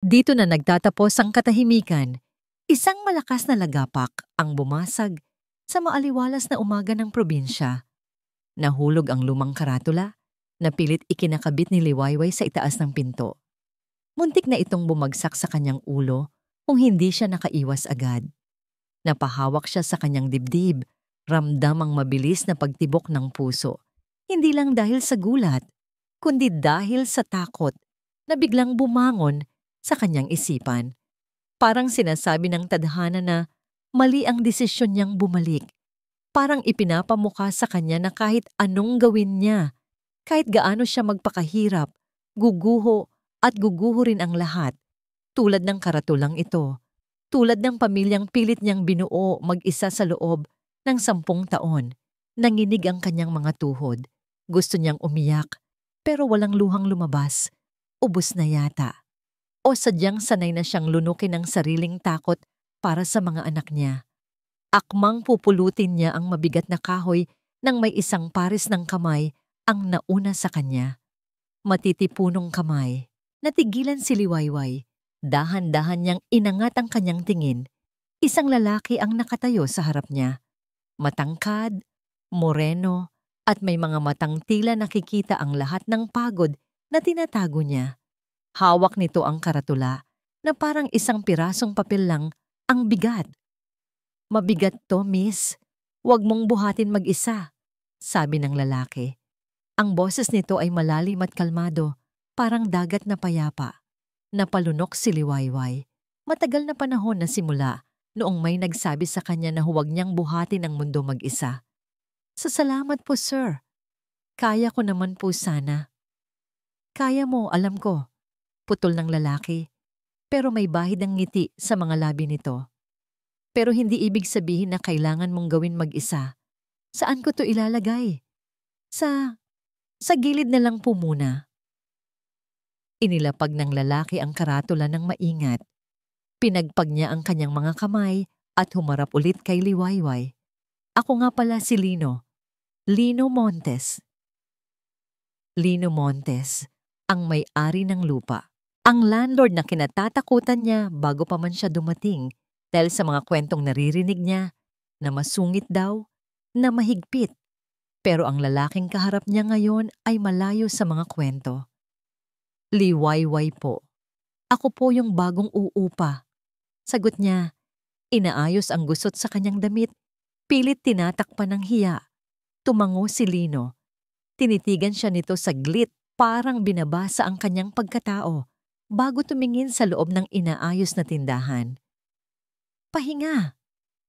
Dito na nagtatapos ang katahimikan. Isang malakas na lagapak ang bumasag sa maaliwalas na umaga ng probinsya. Nahulog ang lumang karatula na pilit ikinakabit ni Liwayway sa itaas ng pinto. Muntik na itong bumagsak sa kanyang ulo kung hindi siya nakaiwas agad. Napahawak siya sa kanyang dibdib, ramdam ang mabilis na pagtibok ng puso. Hindi lang dahil sa gulat, kundi dahil sa takot na biglang bumangon sa kanyang isipan. Parang sinasabi ng tadhana na mali ang desisyon niyang bumalik. Parang ipinapamukha sa kanya na kahit anong gawin niya, kahit gaano siya magpakahirap, guguho at guguho rin ang lahat. Tulad ng karatulang ito, tulad ng pamilyang pilit niyang binuo mag-isa sa loob ng 10 taon. Nanginig ang kanyang mga tuhod. Gusto niyang umiyak, pero walang luhang lumabas. Ubus na yata. O sadyang sanay na siyang lunukin ng sariling takot para sa mga anak niya. Akmang pupulutin niya ang mabigat na kahoy nang may isang pares ng kamay ang nauna sa kanya. Matitipunong kamay. Natigilan si Liwayway. Dahan-dahan niyang inangat ang kanyang tingin. Isang lalaki ang nakatayo sa harap niya. Matangkad, moreno, at may mga matang tila nakikita ang lahat ng pagod na tinatago niya. Hawak nito ang karatula na parang isang pirasong papel lang ang bigat. "Mabigat to, miss. Huwag mong buhatin mag-isa," sabi ng lalaki. Ang boses nito ay malalim at kalmado, parang dagat na payapa. Napalunok si Liwayway. Matagal na panahon na simula noong may nagsabi sa kanya na huwag niyang buhatin ang mundo mag-isa. "Salamat po, sir. Kaya ko naman po sana." "Kaya mo, alam ko," putol ng lalaki, pero may bahid ng ngiti sa mga labi nito. "Pero hindi ibig sabihin na kailangan mong gawin mag-isa. Saan ko to ilalagay? Sa gilid na lang po muna." Inilapag ng lalaki ang karatula ng maingat. Pinagpag niya ang kanyang mga kamay at humarap ulit kay Liwayway. "Ako nga pala si Lino. Lino Montes." Lino Montes, ang may-ari ng lupa. Ang landlord na kinatatakutan niya bago pa man siya dumating dahil sa mga kwentong naririnig niya na masungit daw, na mahigpit. Pero ang lalaking kaharap niya ngayon ay malayo sa mga kwento. "Liwayway po. Ako po yung bagong uupa." Sagot niya, inaayos ang gusot sa kanyang damit, pilit tinatakpan ng hiya. Tumango si Lino. Tinitigan siya nito saglit, parang binabasa ang kanyang pagkatao bago tumingin sa loob ng inaayos na tindahan. "Pahinga,"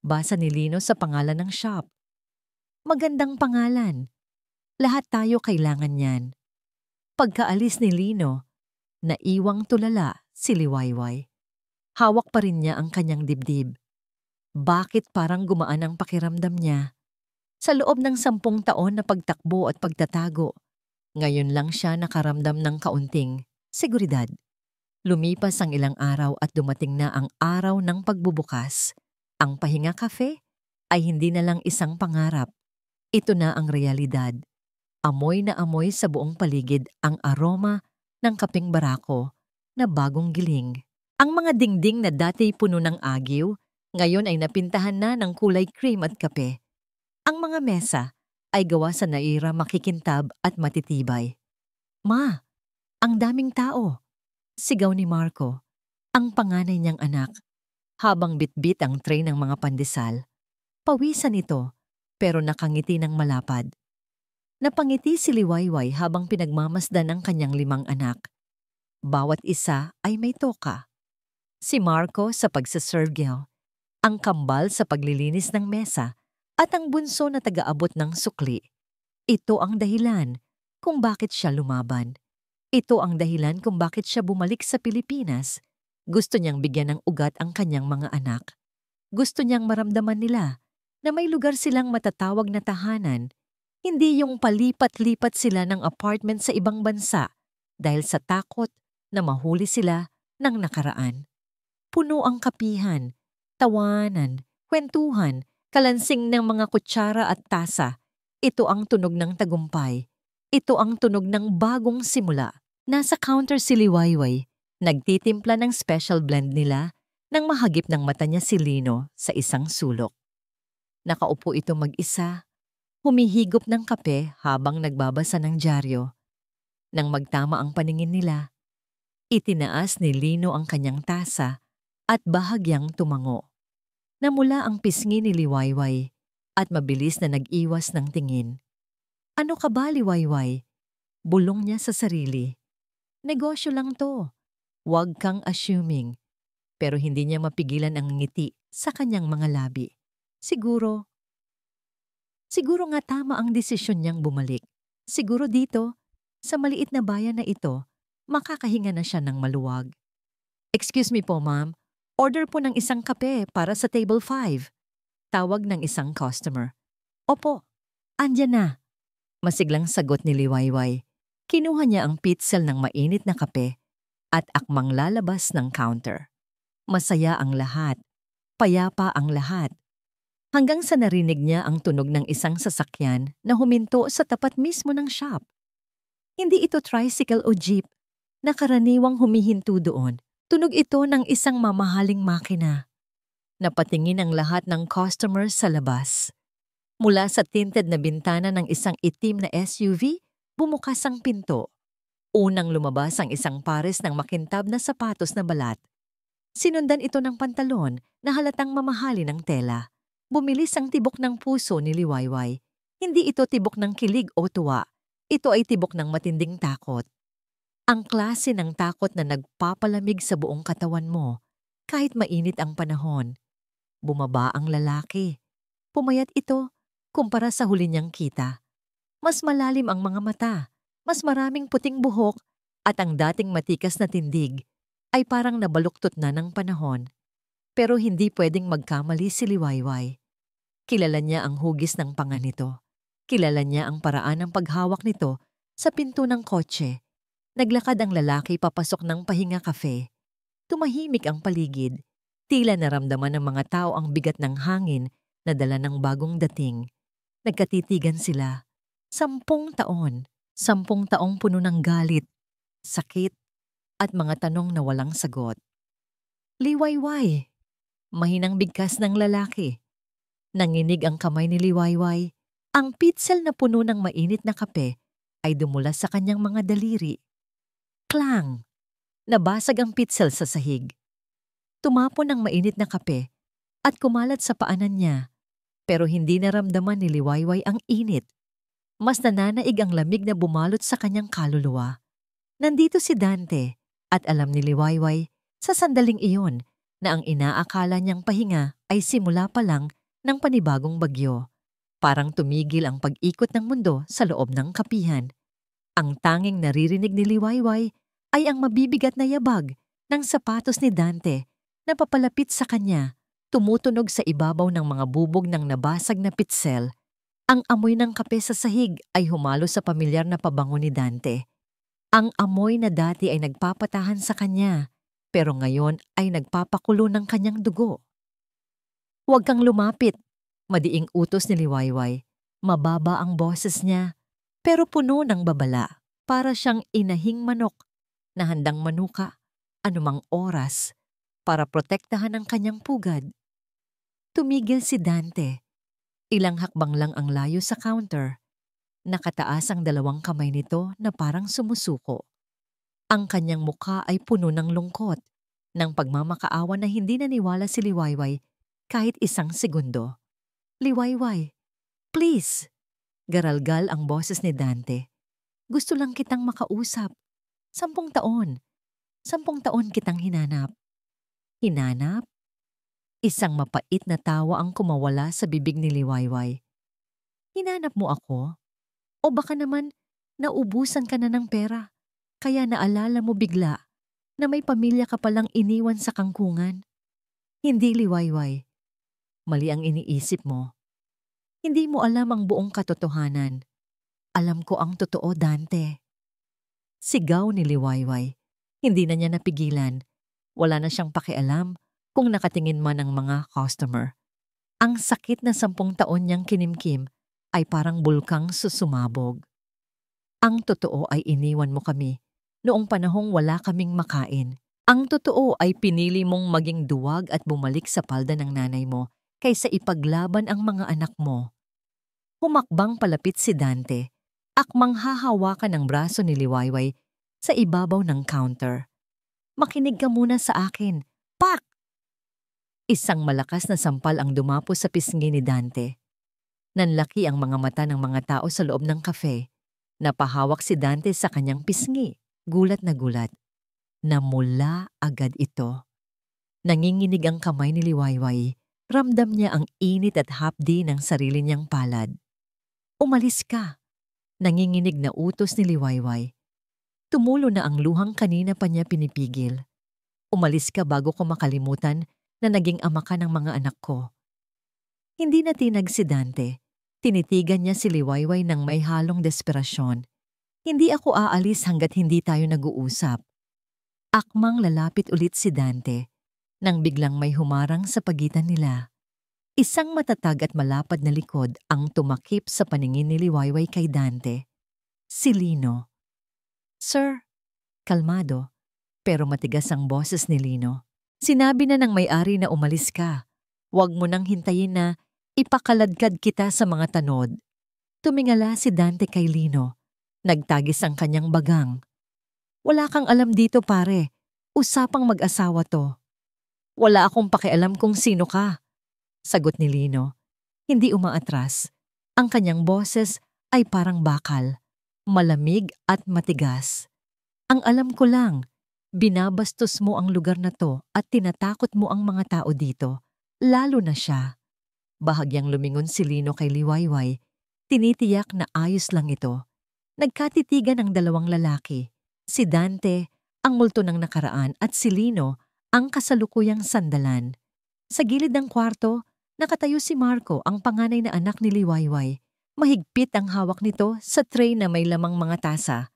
basa ni Lino sa pangalan ng shop. Magandang pangalan. Lahat tayo kailangan yan. Pagkaalis ni Lino, naiwang tulala si Liwayway. Hawak pa rin niya ang kanyang dibdib. Bakit parang gumaan ang pakiramdam niya? Sa loob ng 10 taon na pagtakbo at pagtatago, ngayon lang siya nakaramdam ng kaunting seguridad. Lumipas ang ilang araw at dumating na ang araw ng pagbubukas. Ang Pahinga Cafe ay hindi na lang isang pangarap. Ito na ang realidad. Amoy na amoy sa buong paligid ang aroma ng kapeng barako na bagong giling. Ang mga dingding na dati puno ng agiw, ngayon ay napintahan na ng kulay cream at kape. Ang mga mesa ay gawa sa naira makikintab at matitibay. "Ma, ang daming tao!" Sigaw ni Marco, ang panganay niyang anak, habang bitbit ang tray ng mga pandesal. Pawisan ito, pero nakangiti ng malapad. Napangiti si Liwayway habang pinagmamasdan ang kanyang 5 anak. Bawat isa ay may toka. Si Marco sa pagsaserve girl, ang kambal sa paglilinis ng mesa, at ang bunso na taga-abot ng sukli. Ito ang dahilan kung bakit siya lumaban. Ito ang dahilan kung bakit siya bumalik sa Pilipinas. Gusto niyang bigyan ng ugat ang kanyang mga anak. Gusto niyang maramdaman nila na may lugar silang matatawag na tahanan, hindi yung palipat-lipat sila ng apartment sa ibang bansa dahil sa takot na mahuli sila ng nakaraan. Puno ang kapihan, tawanan, kwentuhan, kalansing ng mga kutsara at tasa. Ito ang tunog ng tagumpay. Ito ang tunog ng bagong simula. Nasa counter si Liwayway, Nagtitimpla ng special blend nila nang mahagip ng mata niya si Lino sa isang sulok. Nakaupo ito mag-isa, humihigop ng kape habang nagbabasa ng dyaryo. Nang magtama ang paningin nila, itinaas ni Lino ang kanyang tasa at bahagyang tumango. Namula ang pisngi ni Liwayway at mabilis na nag-iwas ng tingin. Ano ka ba, Liwayway? Bulong niya sa sarili. Negosyo lang to. Huwag kang assuming. Pero hindi niya mapigilan ang ngiti sa kanyang mga labi. Siguro nga tama ang desisyon niyang bumalik. Siguro dito, sa maliit na bayan na ito, makakahinga na siya ng maluwag. Excuse me po, ma'am. Order po ng isang kape para sa table 5. Tawag ng isang customer. Opo, andyan na. Masiglang sagot ni Liwayway. Kinuha niya ang pitzel ng mainit na kape at akmang lalabas ng counter. Masaya ang lahat. Payapa ang lahat. Hanggang sa narinig niya ang tunog ng isang sasakyan na huminto sa tapat mismo ng shop. Hindi ito tricycle o jeep na karaniwang humihinto doon. Tunog ito ng isang mamahaling makina. Napatingin ang lahat ng customers sa labas. Mula sa tinted na bintana ng isang itim na SUV, bumukas ang pinto. Unang lumabas ang isang pares ng makintab na sapatos na balat. Sinundan ito ng pantalon na halatang mamahali ng tela. Bumilis ang tibok ng puso ni Liwayway. Hindi ito tibok ng kilig o tuwa. Ito ay tibok ng matinding takot. Ang klase ng takot na nagpapalamig sa buong katawan mo kahit mainit ang panahon. Bumaba ang lalaki. Pumayat ito kumpara sa huli niyang kita. Mas malalim ang mga mata, mas maraming puting buhok at ang dating matikas na tindig ay parang nabaluktot na ng panahon. Pero hindi pwedeng magkamali si Liwayway. Kilala niya ang hugis ng panga nito. Kilala niya ang paraan ng paghawak nito sa pinto ng kotse. Naglakad ang lalaki papasok ng Pahinga Cafe. Tumahimik ang paligid. Tila naramdaman ng mga tao ang bigat ng hangin na dala ng bagong dating. Nagkatitigan sila. 10 taon. 10 taong puno ng galit, sakit, at mga tanong na walang sagot. Liwayway. Mahinang bigkas ng lalaki. Nanginig ang kamay ni Liwayway. Ang pitzel na puno ng mainit na kape ay dumula sa kanyang mga daliri. Klang! Nabasag ang pitzel sa sahig. Tumapon ang mainit na kape at kumalat sa paanan niya. Pero hindi naramdaman ni Liwayway ang init. Mas nananaig ang lamig na bumalot sa kanyang kaluluwa. Nandito si Dante at alam ni Liwayway sa sandaling iyon na ang inaakala niyang pahinga ay simula pa lang ng panibagong bagyo. Parang tumigil ang pag-ikot ng mundo sa loob ng kapihan. Ang tanging naririnig ni Liwayway ay ang mabibigat na yabag ng sapatos ni Dante na papalapit sa kanya, tumutunog sa ibabaw ng mga bubog ng nabasag na pitzel. Ang amoy ng kape sa sahig ay humalo sa pamilyar na pabango ni Dante. Ang amoy na dati ay nagpapatahan sa kanya, pero ngayon ay nagpapakulo ng kanyang dugo. Huwag kang lumapit, madiing utos ni Liwayway. Mababa ang boses niya, pero puno ng babala. Para siyang inahing manok na handang manuka anumang oras para protektahan ang kanyang pugad. Tumigil si Dante. Ilang hakbang lang ang layo sa counter. Nakataas ang 2 kamay nito na parang sumusuko. Ang kanyang mukha ay puno ng lungkot, ng pagmamakaawa na hindi naniwala si Liwayway kahit 1 segundo. Liwayway, please! Garalgal ang boses ni Dante. Gusto lang kitang makausap. 10 taon. 10 taon kitang hinanap. Hinanap? Isang mapait na tawa ang kumawala sa bibig ni Liwayway. Hinanap mo ako? O baka naman naubusan ka na ng pera, kaya naalala mo bigla na may pamilya ka palang iniwan sa kangkungan? Hindi, Liwayway. Mali ang iniisip mo. Hindi mo alam ang buong katotohanan. Alam ko ang totoo, Dante. Sigaw ni Liwayway. Hindi na niya napigilan. Wala na siyang pakialam kung nakatingin man ang mga customer. Ang sakit na 10 taon niyang kinimkim ay parang bulkang susumabog. Ang totoo ay iniwan mo kami noong panahong wala kaming makain. Ang totoo ay pinili mong maging duwag at bumalik sa palda ng nanay mo kaysa ipaglaban ang mga anak mo. Humakbang palapit si Dante, akmang hahawakan ng braso ni Liwayway sa ibabaw ng counter. Makinig ka muna sa akin. Pak! Isang malakas na sampal ang dumapo sa pisngi ni Dante. Nanlaki ang mga mata ng mga tao sa loob ng kafe. Napahawak si Dante sa kanyang pisngi. Gulat na gulat. Namula agad ito. Nanginginig ang kamay ni Liwayway. Ramdam niya ang init at hapdi ng sarili niyang palad. Umalis ka. Nanginginig na utos ni Liwayway. Tumulo na ang luhang kanina pa niya pinipigil. Umalis ka bago ko makalimutan na naging ama ka ng mga anak ko. Hindi na tinag si Dante. Tinitigan niya si Liwayway ng may halong desperasyon. Hindi ako aalis hanggat hindi tayo nag-uusap. Akmang lalapit ulit si Dante nang biglang may humarang sa pagitan nila. Isang matatag at malapad na likod ang tumakip sa paningin ni Liwayway kay Dante. Si Lino. Sir, kalmado, pero matigas ang boses ni Lino. Sinabi na ng may-ari na umalis ka. Huwag mo nang hintayin na ipakaladkad kita sa mga tanod. Tumingala si Dante kay Lino. Nagtagis ang kanyang bagang. Wala kang alam dito pare. Usapang mag-asawa to. Wala akong pakialam kung sino ka. Sagot ni Lino. Hindi umaatras. Ang kanyang boses ay parang bakal. Malamig at matigas. Ang alam ko lang, binabastos mo ang lugar na to at tinatakot mo ang mga tao dito. Lalo na siya. Bahagyang lumingon si Lino kay Liwayway. Tinitiyak na ayos lang ito. Nagkatitigan ang dalawang lalaki. Si Dante, ang multo ng nakaraan at si Lino, ang kasalukuyang sandalan. Sa gilid ng kwarto, nakatayo si Marco, ang panganay na anak ni Liwayway. Mahigpit ang hawak nito sa tray na may lamang mga tasa.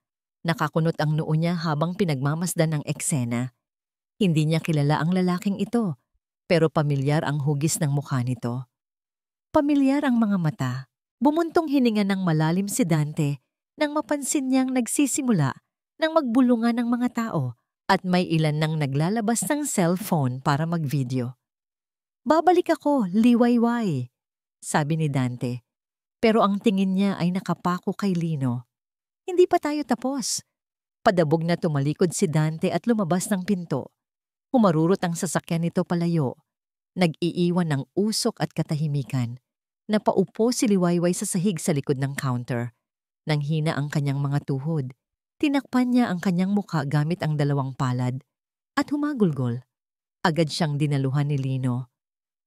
Nakakunot ang noo niya habang pinagmamasdan ng eksena. Hindi niya kilala ang lalaking ito, pero pamilyar ang hugis ng mukha nito. Pamilyar ang mga mata. Bumuntong hininga ng malalim si Dante nang mapansin niyang nagsisimula nang magbulungan ng mga tao at may ilan nang naglalabas ng cellphone para mag-video. Babalik ako, Liwayway, sabi ni Dante. Pero ang tingin niya ay nakapako kay Lino. Hindi pa tayo tapos. Padabog na tumalikod si Dante at lumabas ng pinto. Humarurot ang sasakyan nito palayo. Nag-iiwan ng usok at katahimikan. Napaupo si Liwayway sa sahig sa likod ng counter. Nanghina ang kanyang mga tuhod. Tinakpan niya ang kanyang mukha gamit ang dalawang palad at humagulgol. Agad siyang dinaluhan ni Lino.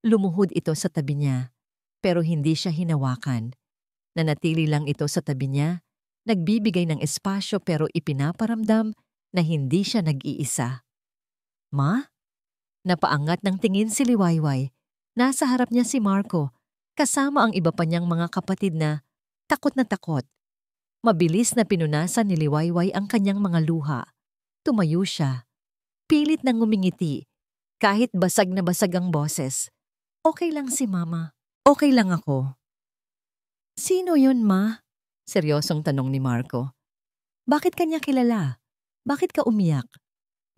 Lumuhod ito sa tabi niya, pero hindi siya hinawakan. Nanatili lang ito sa tabi niya, nagbibigay ng espasyo pero ipinaparamdam na hindi siya nag-iisa. Ma? Napaangat ng tingin si Liwayway. Nasa harap niya si Marco, kasama ang iba pa niyang mga kapatid na takot na takot. Mabilis na pinunasan ni Liwayway ang kanyang mga luha. Tumayo siya. Pilit nang ngumingiti, kahit basag na basag ang boses. Okay lang si Mama. Okay lang ako. Sino yun, Ma? Seryosong tanong ni Marco. Bakit kanya kilala? Bakit ka umiyak?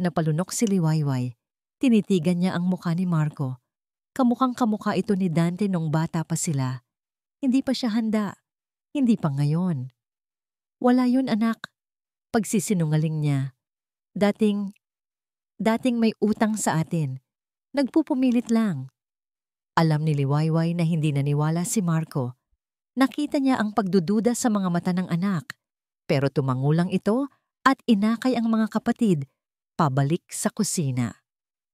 Napalunok si Liwayway. Tinitigan niya ang mukha ni Marco. Kamukhang kamukha ito ni Dante nung bata pa sila. Hindi pa siya handa. Hindi pa ngayon. Wala yun, anak. Pagsisinungaling niya. Dating may utang sa atin. Nagpupumilit lang. Alam ni Liwayway na hindi naniwala si Marco. Nakita niya ang pagdududa sa mga mata ng anak. Pero tumangulang ito at inakay ang mga kapatid pabalik sa kusina.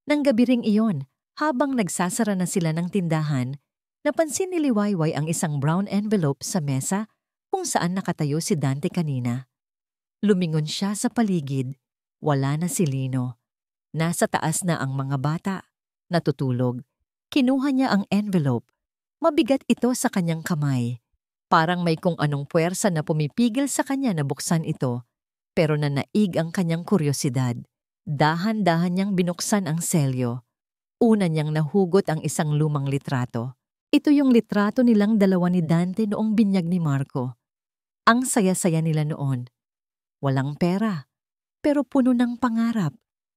Nang gabi ring iyon, habang nagsasara na sila ng tindahan, napansin ni Liwayway ang isang brown envelope sa mesa kung saan nakatayo si Dante kanina. Lumingon siya sa paligid. Wala na si Lino. Nasa taas na ang mga bata. Natutulog. Kinuha niya ang envelope. Mabigat ito sa kanyang kamay. Parang may kung anong puwersa na pumipigil sa kanya na buksan ito. Pero nanaig ang kanyang kuryosidad. Dahan-dahan niyang binuksan ang selyo. Una niyang nahugot ang isang lumang litrato. Ito yung litrato nilang dalawa ni Dante noong binyag ni Marco. Ang saya-saya nila noon. Walang pera, pero puno ng pangarap.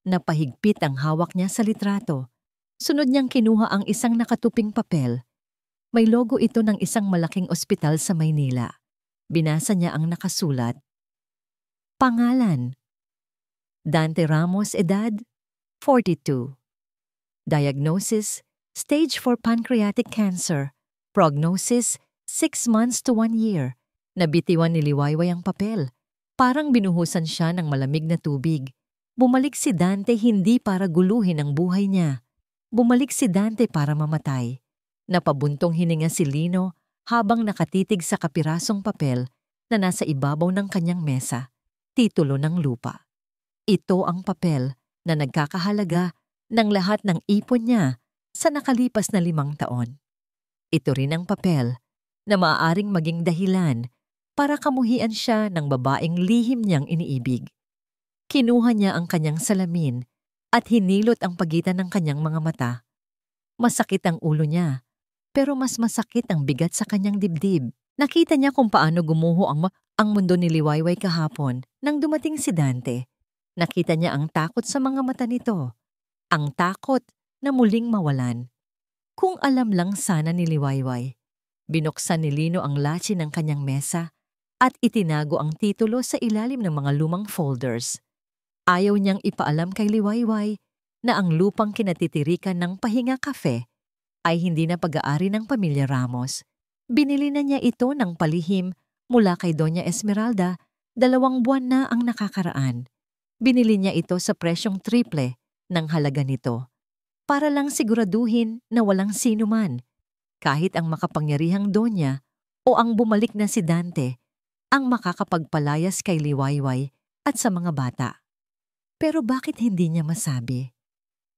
Napahigpit ang hawak niya sa litrato. Sunod niyang kinuha ang isang nakatuping papel. May logo ito ng isang malaking ospital sa Maynila. Binasa niya ang nakasulat. Pangalan: Dante Ramos, edad 42. Diagnosis: Stage 4 pancreatic cancer. Prognosis: 6 months to 1 year. Nabitiwan ni Liwayway ang papel. Parang binuhusan siya ng malamig na tubig. Bumalik si Dante hindi para guluhin ang buhay niya. Bumalik si Dante para mamatay. Napabuntong hininga si Lino habang nakatitig sa kapirasong papel na nasa ibabaw ng kanyang mesa. Titulo ng lupa. Ito ang papel na nagkakahalaga ng lahat ng ipon niya sa nakalipas na 5 taon. Ito rin ang papel na maaaring maging dahilan para kamuhian siya ng babaeng lihim niyang iniibig. Kinuha niya ang kanyang salamin at hinilot ang pagitan ng kanyang mga mata. Masakit ang ulo niya, pero mas masakit ang bigat sa kanyang dibdib. Nakita niya kung paano gumuho ang mundo ni Liwayway kahapon nang dumating si Dante. Nakita niya ang takot sa mga mata nito. Ang takot na muling mawalan. Kung alam lang sana ni Liwayway. Binuksan ni Lino ang latsi ng kanyang mesa at itinago ang titulo sa ilalim ng mga lumang folders. Ayaw niyang ipaalam kay Liwayway na ang lupang kinatitirikan ng Pahinga Cafe ay hindi na pag-aari ng pamilya Ramos. Binili na niya ito ng palihim mula kay Doña Esmeralda, 2 buwan na ang nakakaraan. Binili niya ito sa presyong triple ng halaga nito para lang siguraduhin na walang sino man, kahit ang makapangyarihang Donya o ang bumalik na si Dante, ang makakapagpalayas kay Liwayway at sa mga bata. Pero bakit hindi niya masabi?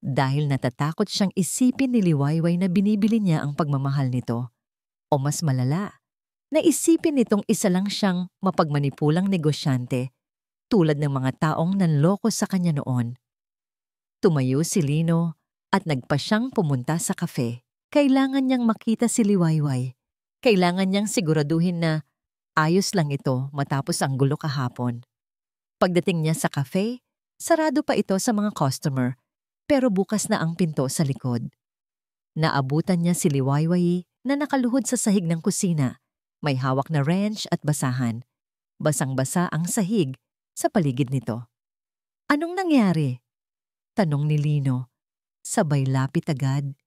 Dahil natatakot siyang isipin ni Liwayway na binibili niya ang pagmamahal nito. O mas malala, na isipin nitong isa lang siyang mapagmanipulang negosyante tulad ng mga taong nanloko sa kanya noon. Tumayo si Lino at nagpa siyang pumunta sa kafe. Kailangan niyang makita si Liwayway. Kailangan niyang siguraduhin na ayos lang ito matapos ang gulo kahapon. Pagdating niya sa kafe, sarado pa ito sa mga customer, pero bukas na ang pinto sa likod. Naabutan niya si Liwayway na nakaluhod sa sahig ng kusina. May hawak na wrench at basahan. Basang-basa ang sahig sa paligid nito. Anong nangyari? Tanong ni Lino. Sabay lapit agad.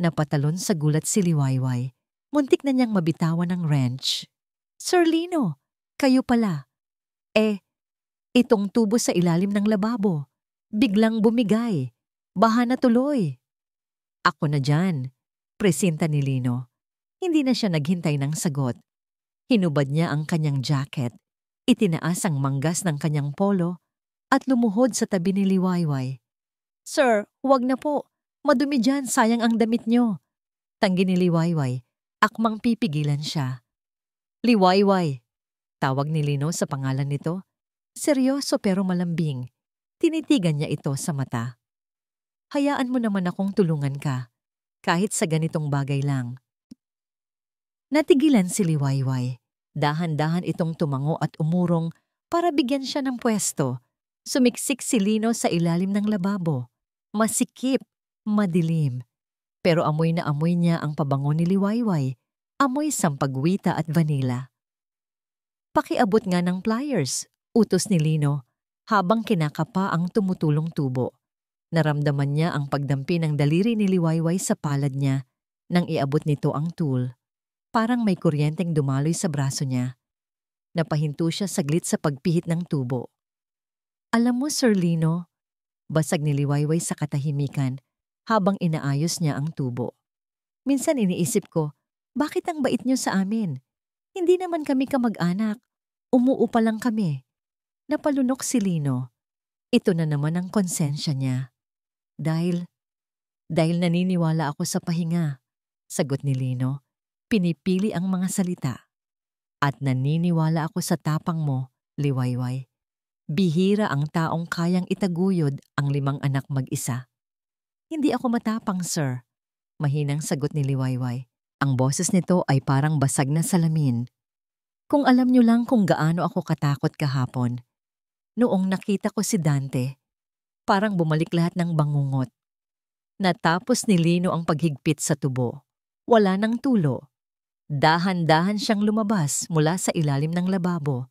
Napatalon sa gulat si Liwayway. Muntik na niyang mabitawan ng wrench. Sir Lino, kayo pala. Itong tubo sa ilalim ng lababo. Biglang bumigay. Baha na tuloy. Ako na dyan, presinta ni Lino. Hindi na siya naghintay ng sagot. Hinubad niya ang kanyang jacket, itinaas ang manggas ng kanyang polo, at lumuhod sa tabi ni Liwayway. Sir, huwag na po. Madumi dyan, sayang ang damit niyo. Tanggi ni Liwayway, akmang pipigilan siya. Liwayway, tawag ni Lino sa pangalan nito. Seryoso pero malambing. Tinitigan niya ito sa mata. Hayaan mo naman akong tulungan ka, kahit sa ganitong bagay lang. Natigilan si Liwayway. Dahan-dahan itong tumango at umurong para bigyan siya ng pwesto. Sumiksik si Lino sa ilalim ng lababo. Masikip, madilim. Pero amoy na amoy niya ang pabango ni Liwayway. Amoy sampagwita at vanilla. Pakiabot nga ng pliers, utos ni Lino, habang kinakapa ang tumutulong tubo. Naramdaman niya ang pagdampi ng daliri ni Liwayway sa palad niya nang iabot nito ang tool. Parang may kuryenteng dumaloy sa braso niya. Napahinto siya saglit sa pagpihit ng tubo. Alam mo, Sir Lino, basag ni Liwayway sa katahimikan habang inaayos niya ang tubo. Minsan iniisip ko, bakit ang bait niyo sa amin? Hindi naman kami kamag-anak. Umuupa lang kami. Napalunok si Lino. Ito na naman ang konsensya niya. Dahil naniniwala ako sa pahinga, sagot ni Lino. Pinipili ang mga salita. At naniniwala ako sa tapang mo, Liwayway. Bihira ang taong kayang itaguyod ang 5 anak mag-isa. Hindi ako matapang, sir. Mahinang sagot ni Liwayway. Ang boses nito ay parang basag na salamin. Kung alam niyo lang kung gaano ako katakot kahapon. Noong nakita ko si Dante, Parang bumalik lahat ng bangungot. Natapos ni Lino ang paghigpit sa tubo. Wala nang tulo. Dahan-dahan siyang lumabas mula sa ilalim ng lababo.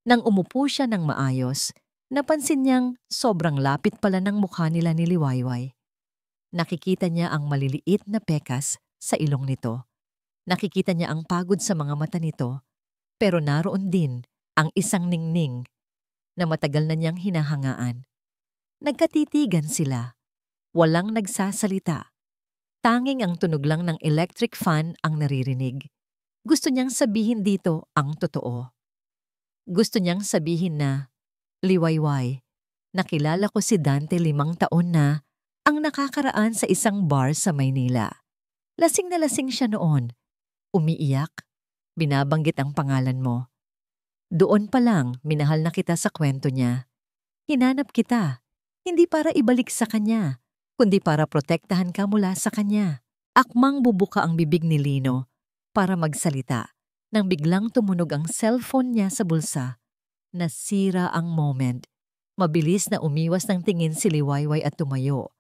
Nang umupo siya ng maayos, napansin niyang sobrang lapit pala ng mukha nila ni Liwayway. Nakikita niya ang maliliit na pekas sa ilong nito. Nakikita niya ang pagod sa mga mata nito, pero naroon din ang isang ningning na matagal na niyang hinahangaan. Nagkatitigan sila. Walang nagsasalita. Tanging ang tunog lang ng electric fan ang naririnig. Gusto niyang sabihin dito ang totoo. Gusto niyang sabihin na, Liwayway, nakilala ko si Dante 5 taon na ang nakakaraan sa isang bar sa Maynila. Lasing na lasing siya noon. Umiiyak. Binabanggit ang pangalan mo. Doon pa lang, minahal na kita sa kwento niya. Hinanap kita, hindi para ibalik sa kanya, kundi para protektahan ka mula sa kanya. Akmang bubuka ang bibig ni Lino para magsalita nang biglang tumunog ang cellphone niya sa bulsa. Nasira ang moment. Mabilis na umiwas ng tingin si Liwayway at tumayo.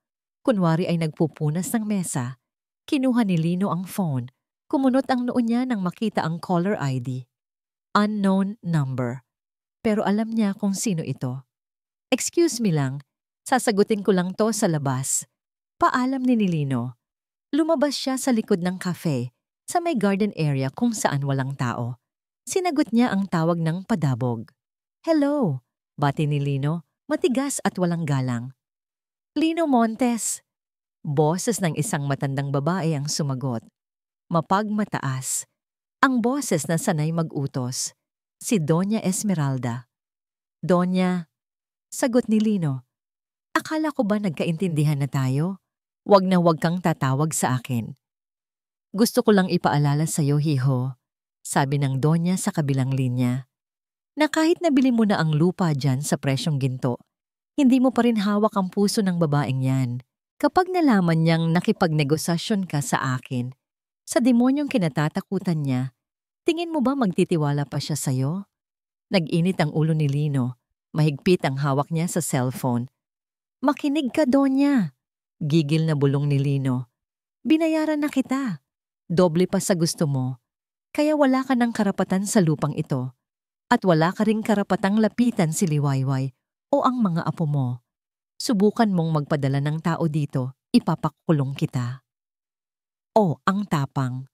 Kunwari ay nagpupunas ng mesa. Kinuha ni Lino ang phone. Kumunot ang noo niya nang makita ang caller ID. Unknown number. Pero alam niya kung sino ito. Excuse me lang, sasagutin ko lang to sa labas. Paalam ni Lino. Lumabas siya sa likod ng cafe, sa may garden area kung saan walang tao. Sinagot niya ang tawag ng padabog. Hello, bati ni Lino, matigas at walang galang. Lino Montes. Boses ng isang matandang babae ang sumagot. Mapagmataas. Ang boses na sanay mag-utos. Si Doña Esmeralda. Doña, sagot ni Lino. Akala ko ba nagkaintindihan na tayo? Wag na wag kang tatawag sa akin. Gusto ko lang ipaalala sa iyo, Hiho, sabi ng Donya sa kabilang linya, na kahit nabili mo na ang lupa dyan sa presyong ginto, hindi mo pa rin hawak ang puso ng babaeng yan. Kapag nalaman niyang nakipagnegosasyon ka sa akin, sa demonyong kinatatakutan niya, tingin mo ba magtitiwala pa siya sa'yo? Nag-init ang ulo ni Lino, mahigpit ang hawak niya sa cellphone. Makinig ka, Donya. Gigil na bulong ni Lino. Binayaran na kita. Doble pa sa gusto mo. Kaya wala ka ng karapatan sa lupang ito. At wala ka ring karapatang lapitan si Liwayway o ang mga apo mo. Subukan mong magpadala ng tao dito, ipapakulong kita. O, ang tapang.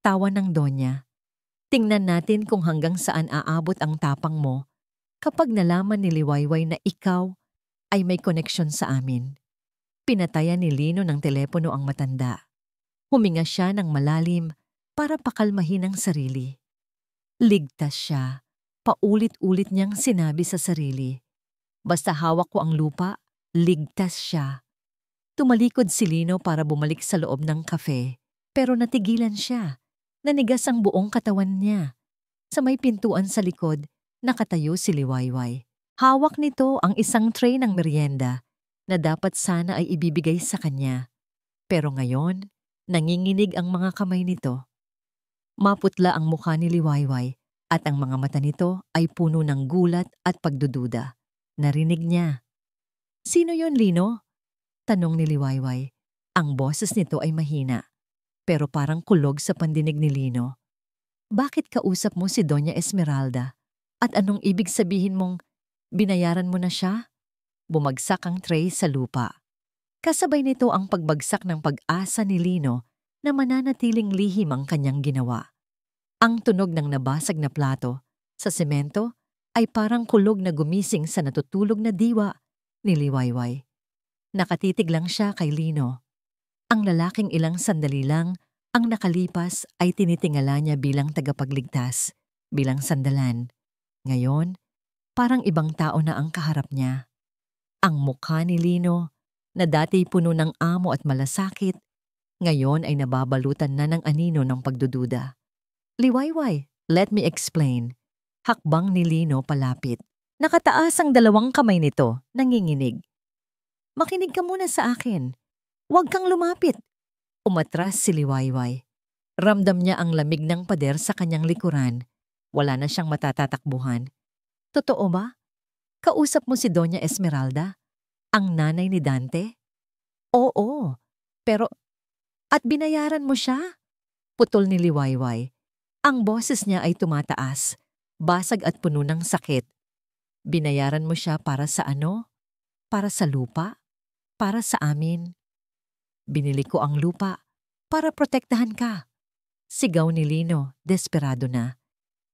Tawa ng Donya. Tingnan natin kung hanggang saan aabot ang tapang mo kapag nalaman ni Liwayway na ikaw ay may koneksyon sa amin. Pinatayan ni Lino ng telepono ang matanda. Huminga siya ng malalim para pakalmahin ang sarili. Ligtas siya. Paulit-ulit niyang sinabi sa sarili. Basta hawak ko ang lupa, ligtas siya. Tumalikod si Lino para bumalik sa loob ng kafe, pero natigilan siya. Nanigas ang buong katawan niya. Sa may pintuan sa likod, nakatayo si Liwayway. Hawak nito ang isang tray ng merienda na dapat sana ay ibibigay sa kanya. Pero ngayon, nanginginig ang mga kamay nito. Maputla ang mukha ni Liwayway at ang mga mata nito ay puno ng gulat at pagdududa. Narinig niya. Sino yon, Lino? Tanong ni Liwayway. Ang boses nito ay mahina, pero parang kulog sa pandinig ni Lino. Bakit kausap mo si Doña Esmeralda? At anong ibig sabihin mong binayaran mo na siya? Bumagsak ang tray sa lupa. Kasabay nito ang pagbagsak ng pag-asa ni Lino na mananatiling lihim ang kanyang ginawa. Ang tunog ng nabasag na plato sa semento ay parang kulog na gumising sa natutulog na diwa ni Liwayway. Nakatitig lang siya kay Lino. Ang lalaking ilang sandali lang ang nakalipas ay tinitingala niya bilang tagapagligtas, bilang sandalan. Ngayon, parang ibang tao na ang kaharap niya. Ang mukha ni Lino, na dati puno ng amo at malasakit, ngayon ay nababalutan na ng anino ng pagdududa. Liwayway, let me explain. Hakbang ni Lino palapit. Nakataas ang dalawang kamay nito, nanginginig. Makinig ka muna sa akin. Huwag kang lumapit. Umatras si Liwayway. Ramdam niya ang lamig ng pader sa kanyang likuran. Wala na siyang matatatakbuhan. Totoo ba? Kausap mo si Doña Esmeralda? Ang nanay ni Dante? Oo, pero at binayaran mo siya? Putol ni Liwayway. Ang boses niya ay tumataas, basag at puno ng sakit. Binayaran mo siya para sa ano? Para sa lupa? Para sa amin? Binili ko ang lupa para protektahan ka. Sigaw ni Lino, desperado na.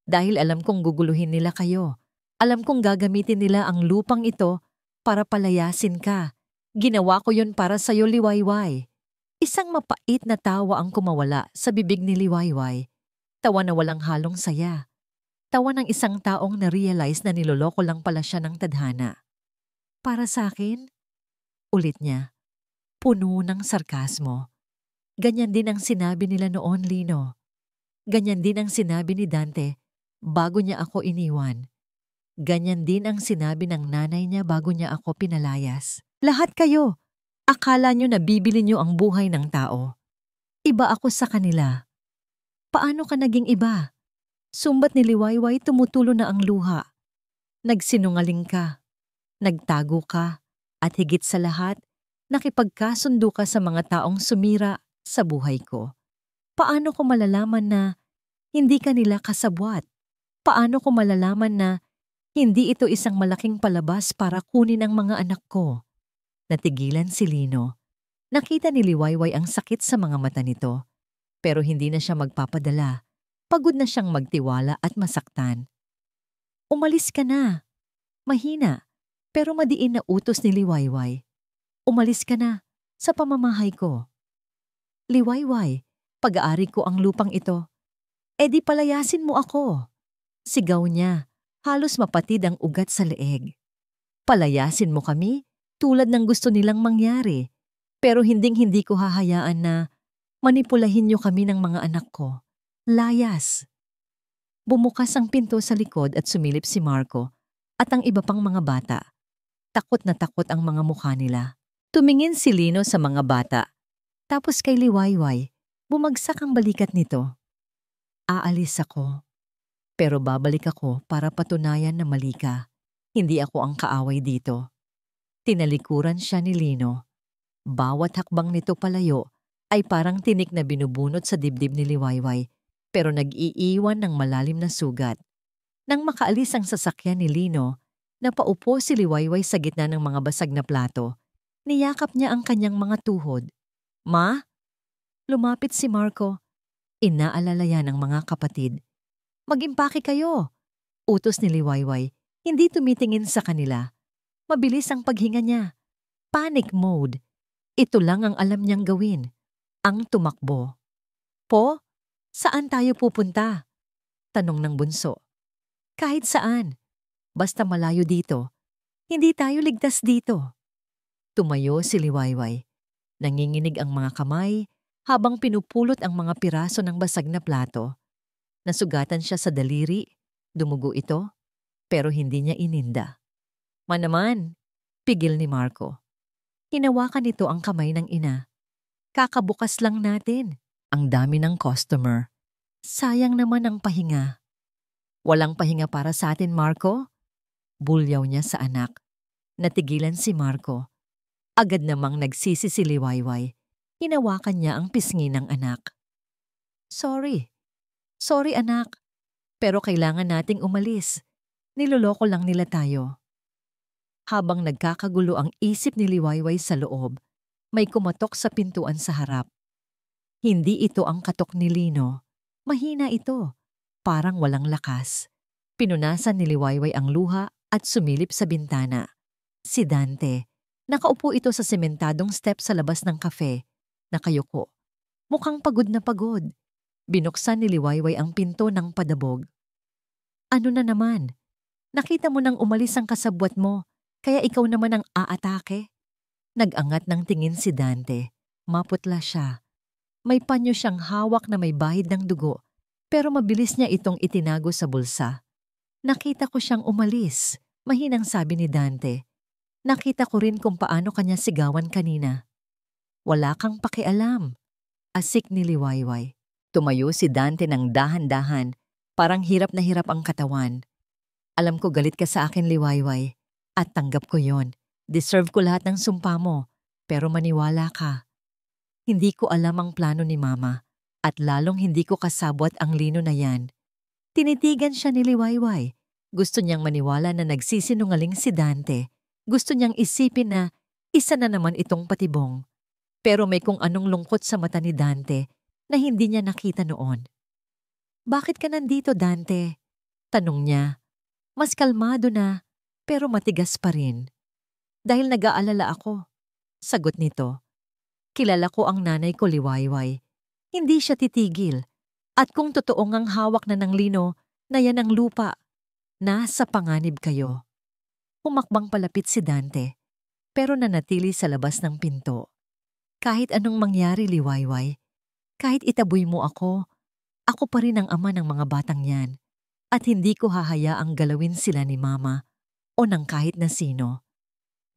Dahil alam kong guguluhin nila kayo. Alam kong gagamitin nila ang lupang ito para palayasin ka. Ginawa ko yon para sa'yo, Liwayway. Isang mapait na tawa ang kumawala sa bibig ni Liwayway. Tawa na walang halong saya. Tawa ng isang taong na-realize na niloloko lang pala siya ng tadhana. Para sa akin? Ulit niya. Puno ng sarkasmo. Ganyan din ang sinabi nila noon, Lino. Ganyan din ang sinabi ni Dante bago niya ako iniwan. Ganyan din ang sinabi ng nanay niya bago niya ako pinalayas. Lahat kayo, akala niyo na bibili niyo ang buhay ng tao. Iba ako sa kanila. Paano ka naging iba? Sumbat ni Liwayway, tumutulo na ang luha. Nagsinungaling ka, nagtago ka, at higit sa lahat, nakipagkasundo ka sa mga taong sumira sa buhay ko. Paano ko malalaman na hindi ka nila kasabwat? Paano ko malalaman na hindi ito isang malaking palabas para kunin ang mga anak ko? Natigilan si Lino. Nakita ni Liwayway ang sakit sa mga mata nito. Pero hindi na siya magpapadala. Pagod na siyang magtiwala at masaktan. Umalis ka na. Mahina, pero madiin na utos ni Liwayway. Umalis ka na sa pamamahay ko. Liwayway, pag-aari ko ang lupang ito. E di palayasin mo ako. Sigaw niya, halos mapatid ang ugat sa leeg. Palayasin mo kami tulad ng gusto nilang mangyari. Pero hinding-hindi ko hahayaan na manipulahin niyo kami ng mga anak ko. Layas. Bumukas ang pinto sa likod at sumilip si Marco at ang iba pang mga bata. Takot na takot ang mga mukha nila. Tumingin si Lino sa mga bata. Tapos kay Liwayway, bumagsak ang balikat nito. Aalis ako. Pero babalik ako para patunayan na mali ka. Hindi ako ang kaaway dito. Tinalikuran siya ni Lino. Bawat hakbang nito palayo ay parang tinik na binubunot sa dibdib ni Liwayway, pero nag-iiwan ng malalim na sugat. Nang makaalis ang sasakyan ni Lino, napaupo si Liwayway sa gitna ng mga basag na plato. Niyakap niya ang kanyang mga tuhod. Ma? Lumapit si Marco. Inaalala yan ng mga kapatid. Mag-impake kayo. Utos ni Liwayway, hindi tumitingin sa kanila. Mabilis ang paghinga niya. Panic mode. Ito lang ang alam niyang gawin. Ang tumakbo. Po, saan tayo pupunta? Tanong ng bunso. Kahit saan. Basta malayo dito. Hindi tayo ligtas dito. Tumayo si Liwayway. Nanginginig ang mga kamay habang pinupulot ang mga piraso ng basag na plato. Nasugatan siya sa daliri, dumugo ito, pero hindi niya ininda. Manaman, pigil ni Marco. Hinawakan nito ang kamay ng ina. Kakabukas lang natin. Ang dami ng customer. Sayang naman ang pahinga. Walang pahinga para sa atin, Marco? Bulyaw niya sa anak. Natigilan si Marco. Agad namang nagsisi si Liwayway. Hinawakan niya ang pisngi ng anak. Sorry. Sorry anak, pero kailangan nating umalis. Niloloko lang nila tayo. Habang nagkakagulo ang isip ni Liwayway sa loob, may kumatok sa pintuan sa harap. Hindi ito ang katok ni Lino. Mahina ito, parang walang lakas. Pinunasan ni Liwayway ang luha at sumilip sa bintana. Si Dante. Nakaupo ito sa sementadong step sa labas ng kafe. Nakayuko. Mukhang pagod na pagod. Binuksan ni Liwayway ang pinto ng padabog. Ano na naman? Nakita mo nang umalis ang kasabwat mo, kaya ikaw naman ang aatake? Nag-angat ng tingin si Dante. Maputla siya. May panyo siyang hawak na may bahid ng dugo, pero mabilis niya itong itinago sa bulsa. Nakita ko siyang umalis, mahinang sabi ni Dante. Nakita ko rin kung paano kanya sigawan kanina. Wala kang pakialam. Asik ni Liwayway. Tumayo si Dante ng dahan-dahan, parang hirap na hirap ang katawan. Alam ko galit ka sa akin, Liwayway, at tanggap ko yon. Deserve ko lahat ng sumpa mo, pero maniwala ka. Hindi ko alam ang plano ni Mama at lalong hindi ko kasabwat ang Lino na yan. Tinitigan siya ni Liwayway. Gusto niyang maniwala na nagsisinungaling si Dante. Gusto niyang isipin na isa na naman itong patibong. Pero may kung anong lungkot sa mata ni Dante na hindi niya nakita noon. Bakit ka nandito, Dante? Tanong niya. Mas kalmado na, pero matigas pa rin. Dahil nag-aalala ako. Sagot nito. Kilala ko ang nanay ko, Liwayway. Hindi siya titigil. At kung totoo ngang hawak na ng Lino na yan ang lupa, nasa panganib kayo. Humakbang palapit si Dante, pero nanatili sa labas ng pinto. Kahit anong mangyari, Liwayway, kahit itaboy mo ako pa rin ang ama ng mga batang yan. At hindi ko hahayaang galawin sila ni Mama o ng kahit na sino.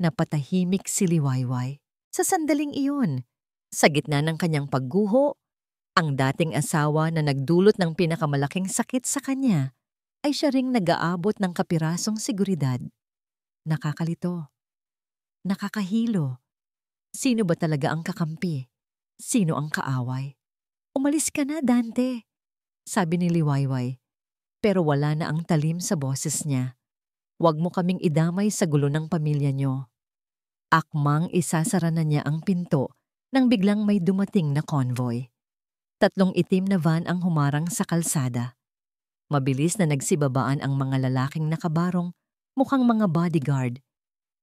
Napatahimik si Liwayway sa sandaling iyon. Sa gitna ng kanyang pagguho, ang dating asawa na nagdulot ng pinakamalaking sakit sa kanya ay siya ring nag-aabot ng kapirasong seguridad. Nakakalito. Nakakahilo. Sino ba talaga ang kakampi? Sino ang kaaway? Umalis ka na, Dante, sabi ni Liwayway. Pero wala na ang talim sa boses niya. Huwag mo kaming idamay sa gulo ng pamilya niyo. Akmang isasara na niya ang pinto nang biglang may dumating na convoy. 3 itim na van ang humarang sa kalsada. Mabilis na nagsibabaan ang mga lalaking nakabarong, mukhang mga bodyguard.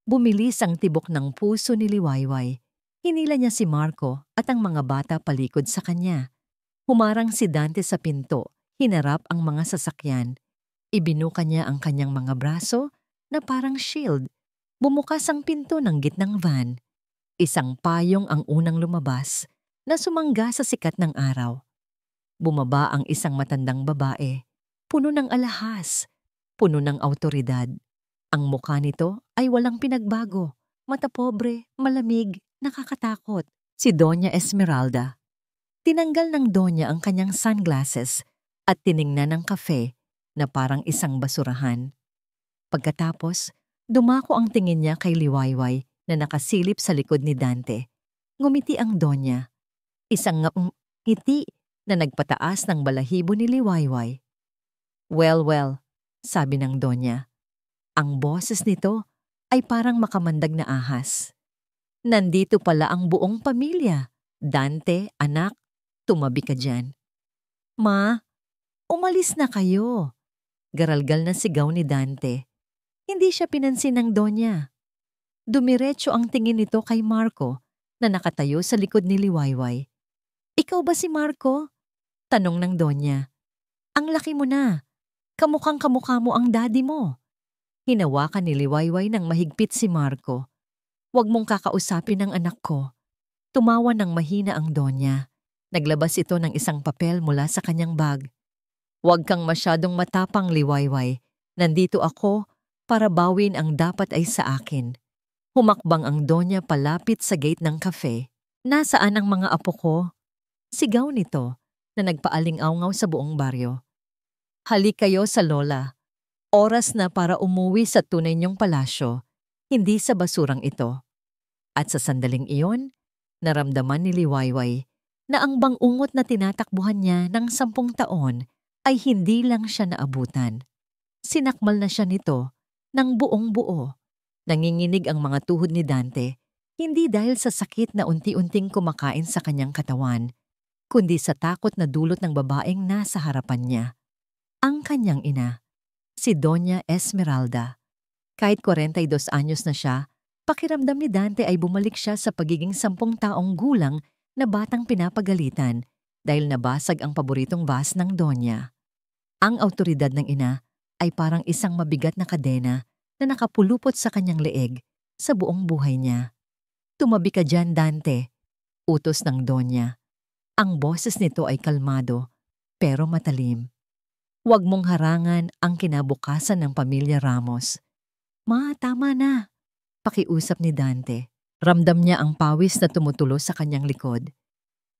Bumilis ang tibok ng puso ni Liwayway. Hinila niya si Marco at ang mga bata palikod sa kanya. Humarang si Dante sa pinto, hinarap ang mga sasakyan. Ibinuka niya ang kanyang mga braso na parang shield. Bumukas ang pinto ng gitnang van. Isang payong ang unang lumabas na sumangga sa sikat ng araw. Bumaba ang isang matandang babae, puno ng alahas, puno ng awtoridad. Ang mukha nito ay walang pinagbago, mata pobre, malamig, nakakatakot. Si Doña Esmeralda. Tinanggal ng Doña ang kanyang sunglasses at tiningnan ng kafe na parang isang basurahan. Pagkatapos, dumako ang tingin niya kay Liwayway na nakasilip sa likod ni Dante. Ngumiti ang Doña. Isang ngiti na nagpataas ng balahibo ni Liwayway. Well, sabi ng Doña. Ang boses nito ay parang makamandag na ahas. Nandito pala ang buong pamilya. Dante, anak, tumabi ka dyan. Ma, umalis na kayo. Garalgal na sigaw ni Dante. Hindi siya pinansin ng Doña. Dumiretso ang tingin nito kay Marco na nakatayo sa likod ni Liwayway. Ikaw ba si Marco? Tanong ng Doña. Ang laki mo na. Kamukhang kamukha mo ang daddy mo. Hinawakan ni Liwayway ng mahigpit si Marco. Huwag mong kakausapin ang anak ko. Tumawa ng mahina ang Doña. Naglabas ito ng isang papel mula sa kanyang bag. Huwag kang masyadong matapang, Liwayway. Nandito ako para bawin ang dapat ay sa akin. Humakbang ang Doña palapit sa gate ng cafe. Nasaan ang mga apo ko? Sigaw nito na nagpaaling-awngaw sa buong baryo. Halik kayo sa lola. Oras na para umuwi sa tunay niyong palasyo, hindi sa basurang ito. At sa sandaling iyon, naramdaman ni Liwayway na ang bangungot na tinatakbuhan niya ng 10 taon ay hindi lang siya naabutan. Sinakmal na siya nito ng buong buo. Nanginginig ang mga tuhod ni Dante, hindi dahil sa sakit na unti-unting kumakain sa kanyang katawan, kundi sa takot na dulot ng babaeng nasa harapan niya. Ang kanyang ina, si Doña Esmeralda. Kahit 42 anyos na siya, pakiramdam ni Dante ay bumalik siya sa pagiging 10 taong gulang na batang pinapagalitan dahil nabasag ang paboritong vas ng Doña. Ang awtoridad ng ina ay parang isang mabigat na kadena na nakapulupot sa kanyang leeg sa buong buhay niya. Tumabi ka dyan, Dante, utos ng Doña. Ang boses nito ay kalmado pero matalim. Huwag mong harangan ang kinabukasan ng pamilya Ramos. Ma, tama na, pakiusap ni Dante. Ramdam niya ang pawis na tumutulo sa kanyang likod.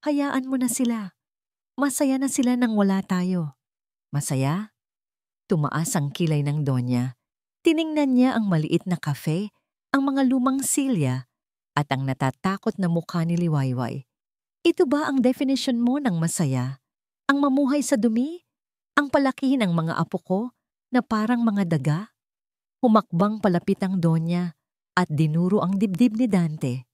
Hayaan mo na sila. Masaya na sila nang wala tayo. Masaya? Tumaas ang kilay ng Doña. Tiningnan niya ang maliit na kafe ang mga lumang silya at ang natatakot na mukha ni Liwayway. Ito ba ang definition mo ng masaya? Ang mamuhay sa dumi? Ang palakihin ng mga apo ko na parang mga daga? Humakbang palapit ang Donya at dinuro ang dibdib ni Dante.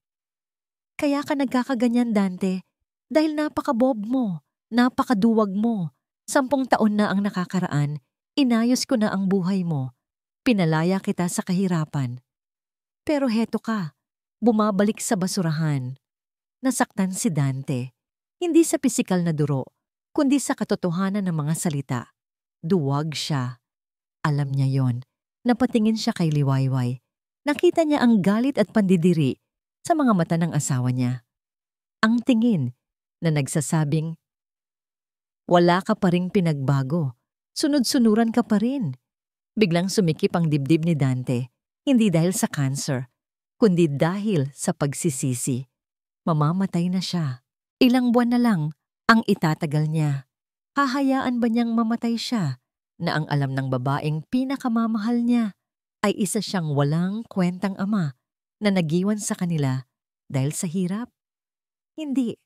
Kaya ka nagkakaganyan, Dante, dahil napakabob mo, napakaduwag mo. 10 taon na ang nakakaraan, inayos ko na ang buhay mo. Pinalaya kita sa kahirapan. Pero heto ka, bumabalik sa basurahan. Nasaktan si Dante, hindi sa pisikal na duro, kundi sa katotohanan ng mga salita. Duwag siya. Alam niya yon. Napatingin siya kay Liwayway. Nakita niya ang galit at pandidiri sa mga mata ng asawa niya. Ang tingin na nagsasabing, wala ka pa ring pinagbago. Sunod-sunuran ka pa rin. Biglang sumikip ang dibdib ni Dante, hindi dahil sa cancer, kundi dahil sa pagsisisi. Mamamatay na siya. Ilang buwan na lang ang itatagal niya. Hahayaan ba niyang mamatay siya na ang alam ng babaeng pinakamamahal niya ay isa siyang walang kwentang ama na nagiwan sa kanila dahil sa hirap? Hindi.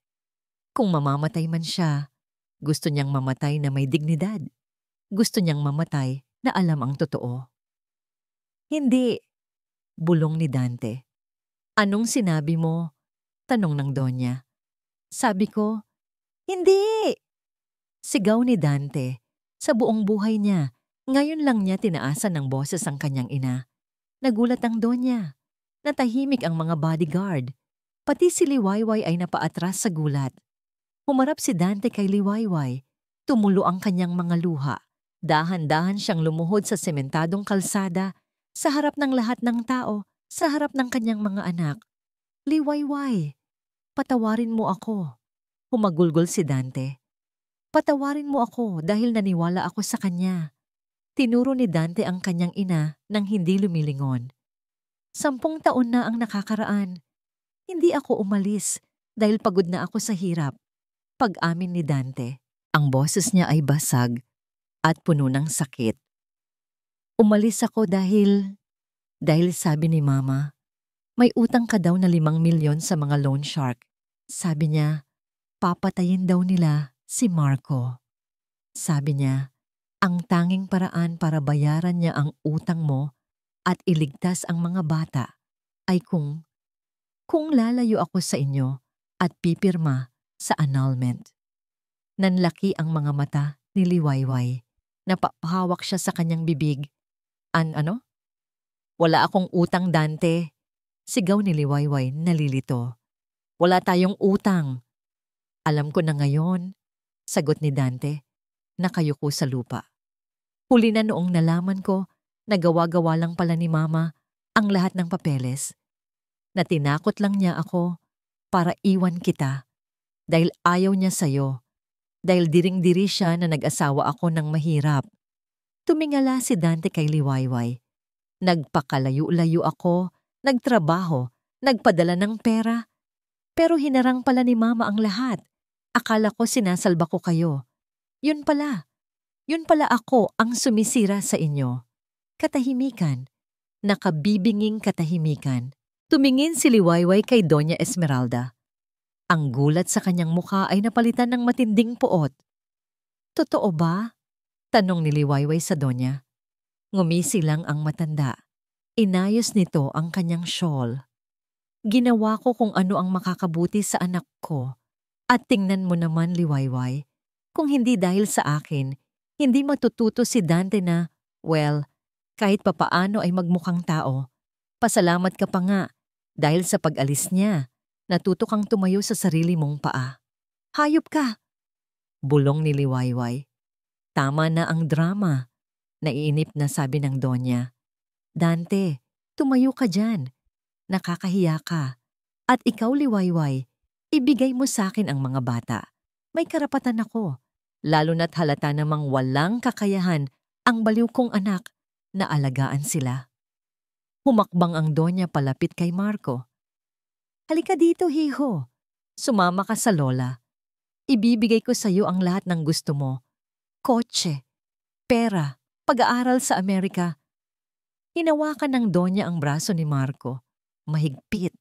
Kung mamamatay man siya, gusto niyang mamatay na may dignidad. Gusto niyang mamatay na alam ang totoo. Hindi, bulong ni Dante. Anong sinabi mo? Tanong ng Donya. Sabi ko, hindi! Sigaw ni Dante. Sa buong buhay niya, ngayon lang niya tinaasan ng boses ang kanyang ina. Nagulat ang Donya. Natahimik ang mga bodyguard. Pati si Liwayway ay napaatras sa gulat. Humarap si Dante kay Liwayway. Tumulo ang kanyang mga luha. Dahan-dahan siyang lumuhod sa sementadong kalsada, sa harap ng lahat ng tao, sa harap ng kanyang mga anak. Liwayway, patawarin mo ako. Humagulgol si Dante. Patawarin mo ako dahil naniwala ako sa kanya. Tinuro ni Dante ang kanyang ina nang hindi lumilingon. 10 taon na ang nakakaraan. Hindi ako umalis dahil pagod na ako sa hirap. Pag-amin ni Dante, ang boses niya ay basag at puno ng sakit. Umalis ako dahil sabi ni Mama, may utang ka daw na 5 milyon sa mga loan shark. Sabi niya, papatayin daw nila si Marco. Sabi niya, ang tanging paraan para bayaran niya ang utang mo at iligtas ang mga bata ay kung lalayo ako sa inyo at pipirma sa annulment. Nanlaki ang mga mata ni Liwayway. Napapahawak siya sa kanyang bibig. Ano? Wala akong utang, Dante. Sigaw ni Liwayway nalilito. Wala tayong utang. Alam ko na ngayon, sagot ni Dante, nakayuko sa lupa. Huli na noong nalaman ko na gawa-gawa lang pala ni Mama ang lahat ng papeles. Na tinakot lang niya ako para iwan kita dahil ayaw niya sa'yo. Dahil diring-diri siya na nag-asawa ako ng mahirap. Tumingala si Dante kay Liwayway. Nagpakalayo-layo ako, nagtrabaho, nagpadala ng pera. Pero hinarang pala ni Mama ang lahat. Akala ko sinasalba ko kayo. Yun pala ako ang sumisira sa inyo. Katahimikan. Nakabibinging katahimikan. Tumingin si Liwayway kay Doña Esmeralda. Ang gulat sa kanyang mukha ay napalitan ng matinding puot. Totoo ba? Tanong ni Liwayway sa Donya. Ngumisi lang ang matanda. Inayos nito ang kanyang shawl. Ginawa ko kung ano ang makakabuti sa anak ko. At tingnan mo naman, Liwayway, kung hindi dahil sa akin, hindi matututo si Dante na, well, kahit papaano ay magmukhang tao. Pasalamat ka pa nga dahil sa pag-alis niya. Natuto kang tumayo sa sarili mong paa. Hayop ka! Bulong ni Liwayway. Tama na ang drama. Naiinip na sabi ng Donya. Dante, tumayo ka dyan. Nakakahiya ka. At ikaw, Liwayway, ibigay mo sa akin ang mga bata. May karapatan ako. Lalo na't halata namang walang kakayahan ang baliw kong anak na alagaan sila. Humakbang ang Donya palapit kay Marco. Halika dito, hiho. Sumama ka sa lola. Ibibigay ko sa iyo ang lahat ng gusto mo. Kotse, pera, pag-aaral sa Amerika. Hinawakan ng Donya ang braso ni Marco. Mahigpit,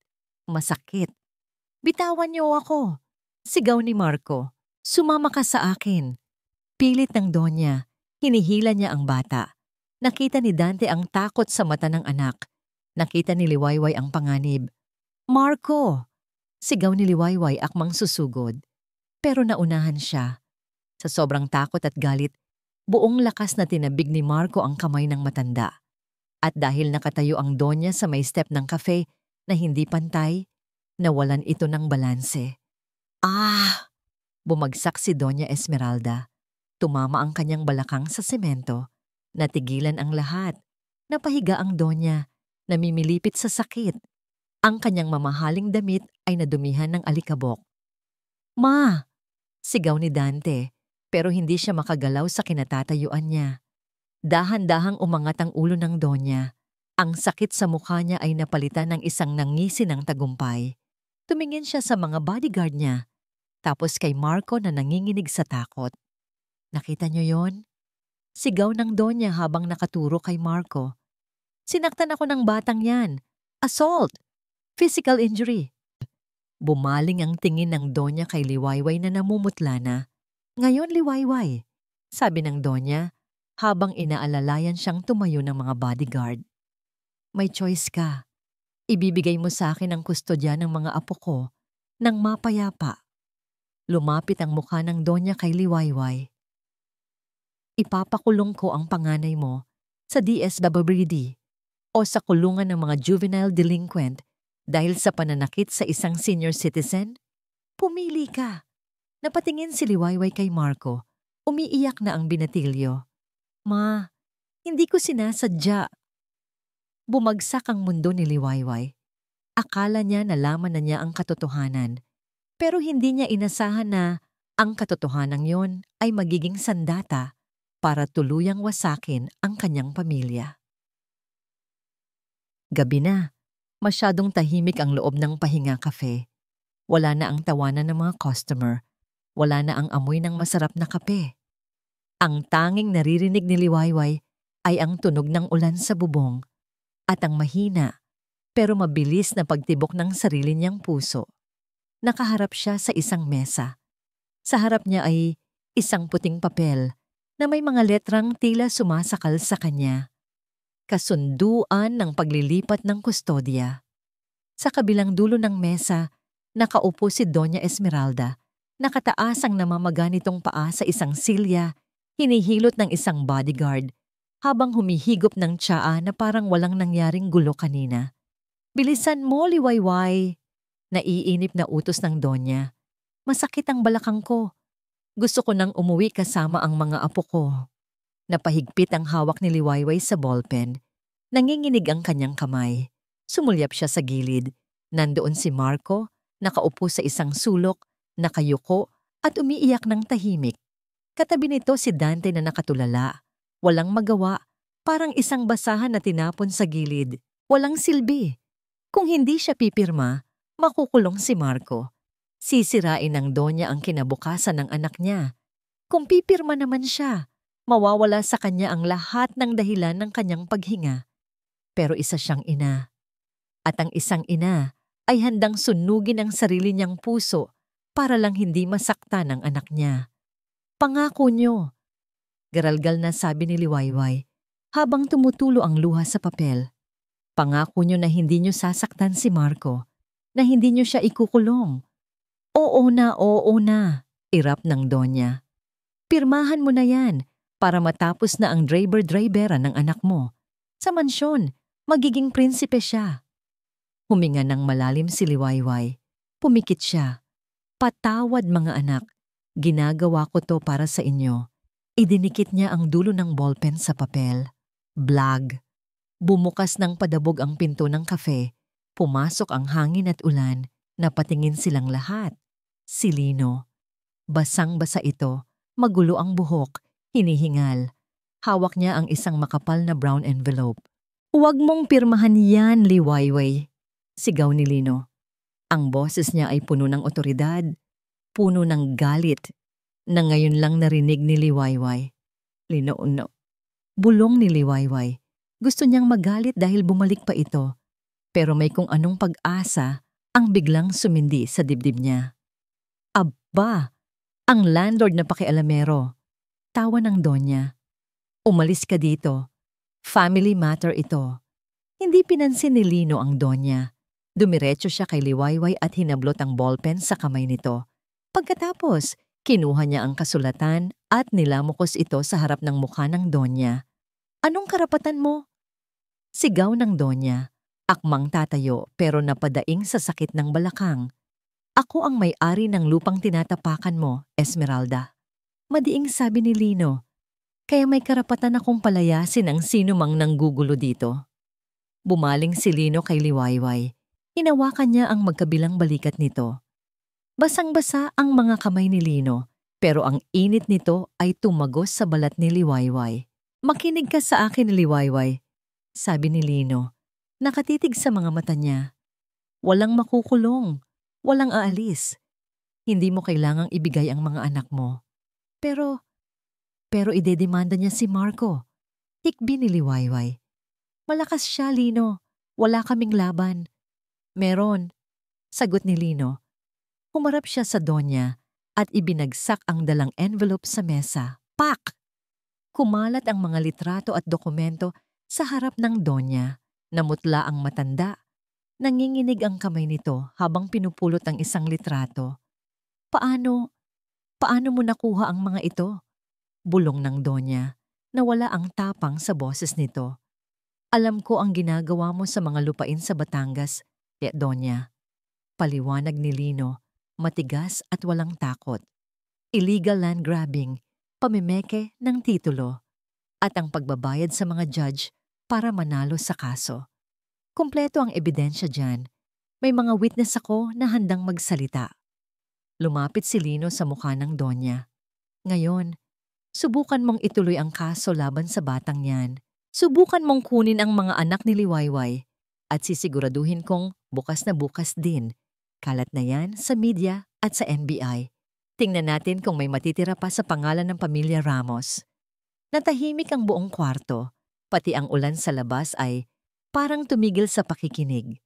masakit. "Bitawan niyo ako!" Sigaw ni Marco. "Sumama ka sa akin." Pilit ng Donya. Hinihila niya ang bata. Nakita ni Dante ang takot sa mata ng anak. Nakita ni Liwayway ang panganib. "Marco!" Sigaw ni Liwayway akmang susugod. Pero naunahan siya. Sa sobrang takot at galit, buong lakas na tinabig ni Marco ang kamay ng matanda. At dahil nakatayo ang Donya sa may step ng cafe na hindi pantay, nawalan ito ng balanse. Ah! Bumagsak si Donya Esmeralda. Tumama ang kanyang balakang sa semento. Natigilan ang lahat. Napahiga ang Donya, namimilipit sa sakit. Ang kanyang mamahaling damit ay nadumihan ng alikabok. "Ma!" Sigaw ni Dante, pero hindi siya makagalaw sa kinatatayuan niya. Dahan-dahang umangat ang ulo ng Donya. Ang sakit sa mukha niya ay napalitan ng isang nangisi ng tagumpay. Tumingin siya sa mga bodyguard niya, tapos kay Marco na nanginginig sa takot. "Nakita niyo yon?" Sigaw ng Donya habang nakaturo kay Marco. "Sinaktan ako ng batang yan. Assault! Physical injury." Bumaling ang tingin ng Donya kay Liwayway na namumutla na. "Ngayon, Liwayway," sabi ng Donya, habang inaalalayan siyang tumayo ng mga bodyguard. "May choice ka. Ibibigay mo sa akin ang kustodya ng mga apo ko nang mapayapa." Lumapit ang mukha ng Donya kay Liwayway. "Ipapakulong ko ang panganay mo sa DS Bababridi o sa kulungan ng mga juvenile delinquent dahil sa pananakit sa isang senior citizen? Pumili ka." Napatingin si Liwayway kay Marco. Umiiyak na ang binatilyo. "Ma, hindi ko sinasadya." Bumagsak ang mundo ni Liwayway. Akala niya nalaman na niya ang katotohanan, pero hindi niya inasahan na ang katotohanan yon ay magiging sandata para tuluyang wasakin ang kanyang pamilya. Gabi na. Masyadong tahimik ang loob ng Pahinga Cafe. Wala na ang tawanan ng mga customer. Wala na ang amoy ng masarap na kape. Ang tanging naririnig ni Liwayway ay ang tunog ng ulan sa bubong at ang mahina pero mabilis na pagtibok ng sarili niyang puso. Nakaharap siya sa isang mesa. Sa harap niya ay isang puting papel na may mga letrang tila sumasakal sa kanya. Kasunduan ng paglilipat ng kustodya. Sa kabilang dulo ng mesa, nakaupo si Donya Esmeralda. Nakataas ang namamaganitong paa sa isang silya, hinihilot ng isang bodyguard, habang humihigop ng tsaa na parang walang nangyaring gulo kanina. "Bilisan mo, Liwayway!" Naiinip na utos ng Donya. "Masakit ang balakang ko. Gusto ko nang umuwi kasama ang mga apo ko." Napahigpit ang hawak ni Liwayway sa ballpen. Nanginginig ang kanyang kamay. Sumulyap siya sa gilid. Nandoon si Marco, nakaupo sa isang sulok, nakayuko at umiiyak ng tahimik. Katabi nito si Dante na nakatulala. Walang magawa, parang isang basahan na tinapon sa gilid. Walang silbi. Kung hindi siya pipirma, makukulong si Marco. Sisirain ng Donya ang kinabukasan ng anak niya. Kung pipirma naman siya, mawawala sa kanya ang lahat ng dahilan ng kanyang paghinga. Pero isa siyang ina. At ang isang ina ay handang sunugin ang sarili niyang puso para lang hindi masaktan ang anak niya. "Pangako niyo," garalgal na sabi ni Liwayway habang tumutulo ang luha sa papel. "Pangako niyo na hindi niyo sasaktan si Marco, na hindi niyo siya ikukulong." Oo na," irap ng Donya. "Pirmahan mo na yan para matapos na ang driver-drivera ng anak mo. Sa mansyon, magiging prinsipe siya." Huminga ng malalim si Liwayway. Pumikit siya. "Patawad mga anak, ginagawa ko to para sa inyo." Idinikit niya ang dulo ng ballpen sa papel. Blag. Bumukas ng padabog ang pinto ng kafe. Pumasok ang hangin at ulan. Napatingin silang lahat. Si Lino. Basang-basa ito. Magulo ang buhok. Hinihingal. Hawak niya ang isang makapal na brown envelope. "Huwag mong pirmahan yan, Liwayway," sigaw ni Lino. Ang boses niya ay puno ng otoridad, puno ng galit, na ngayon lang narinig ni Liwayway. "Lino, no." Bulong ni Liwayway. Gusto niyang magalit dahil bumalik pa ito, pero may kung anong pag-asa ang biglang sumindi sa dibdib niya. Aba! Ang landlord na pakialamero. Tawa ng Donya. Umalis ka dito. Family matter ito. Hindi pinansin ni Lino ang Donya. Dumiretso siya kay Liwayway at hinablot ang ballpen sa kamay nito. Pagkatapos, kinuha niya ang kasulatan at nilamukos ito sa harap ng mukha ng Donya. Anong karapatan mo? Sigaw ng Donya. Akmang tatayo pero napadaing sa sakit ng balakang. Ako ang may-ari ng lupang tinatapakan mo, Esmeralda. Madiing sabi ni Lino. Kaya may karapatan akong palayasin ang sino mang nanggugulo dito. Bumaling si Lino kay Liwayway. Hinawakan niya ang magkabilang balikat nito. Basang-basa ang mga kamay ni Lino, pero ang init nito ay tumagos sa balat ni Liwayway. Makinig ka sa akin, Liwayway, sabi ni Lino. Nakatitig sa mga mata niya. Walang makukulong. Walang aalis. Hindi mo kailangang ibigay ang mga anak mo. Pero idedemanda niya si Marco. Hikbi ni Liwayway. Malakas siya, Lino. Wala kaming laban. Meron, sagot ni Lino. Humarap siya sa Donya at ibinagsak ang dalang envelope sa mesa. Pak! Kumalat ang mga litrato at dokumento sa harap ng Donya. Namutla ang matanda. Nanginginig ang kamay nito habang pinupulot ang isang litrato. Paano mo nakuha ang mga ito? Bulong ng Donya. Nawala ang tapang sa boses nito. Alam ko ang ginagawa mo sa mga lupain sa Batangas, Donya. Paliwanag ni Lino, matigas at walang takot. Illegal land grabbing, pamimeke ng titulo, at ang pagbabayad sa mga judge para manalo sa kaso. Kumpleto ang ebidensya dyan. May mga witness ako na handang magsalita. Lumapit si Lino sa mukha ng Donya. Ngayon, subukan mong ituloy ang kaso laban sa batang yan. Subukan mong kunin ang mga anak ni Liwayway at sisiguraduhin kong bukas na bukas din. Kalat na yan sa media at sa NBI. Tingnan natin kung may matitira pa sa pangalan ng pamilya Ramos. Natahimik ang buong kwarto, pati ang ulan sa labas ay parang tumigil sa pakikinig.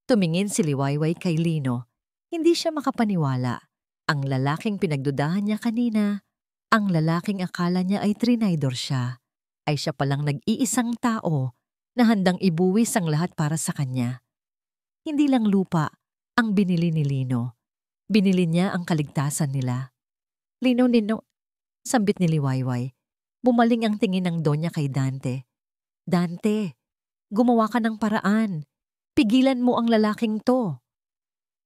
Tumingin si Liwayway kay Lino. Hindi siya makapaniwala. Ang lalaking pinagdudahan niya kanina, ang lalaking akala niya ay trinaydor siya, ay siya palang nag-iisang tao na handang ibuwis ang lahat para sa kanya. Hindi lang lupa ang binili ni Lino. Binili niya ang kaligtasan nila. Lino, sambit ni Liwayway. Bumaling ang tingin ng Donya kay Dante. Dante, gumawa ka ng paraan. Pigilan mo ang lalaking to.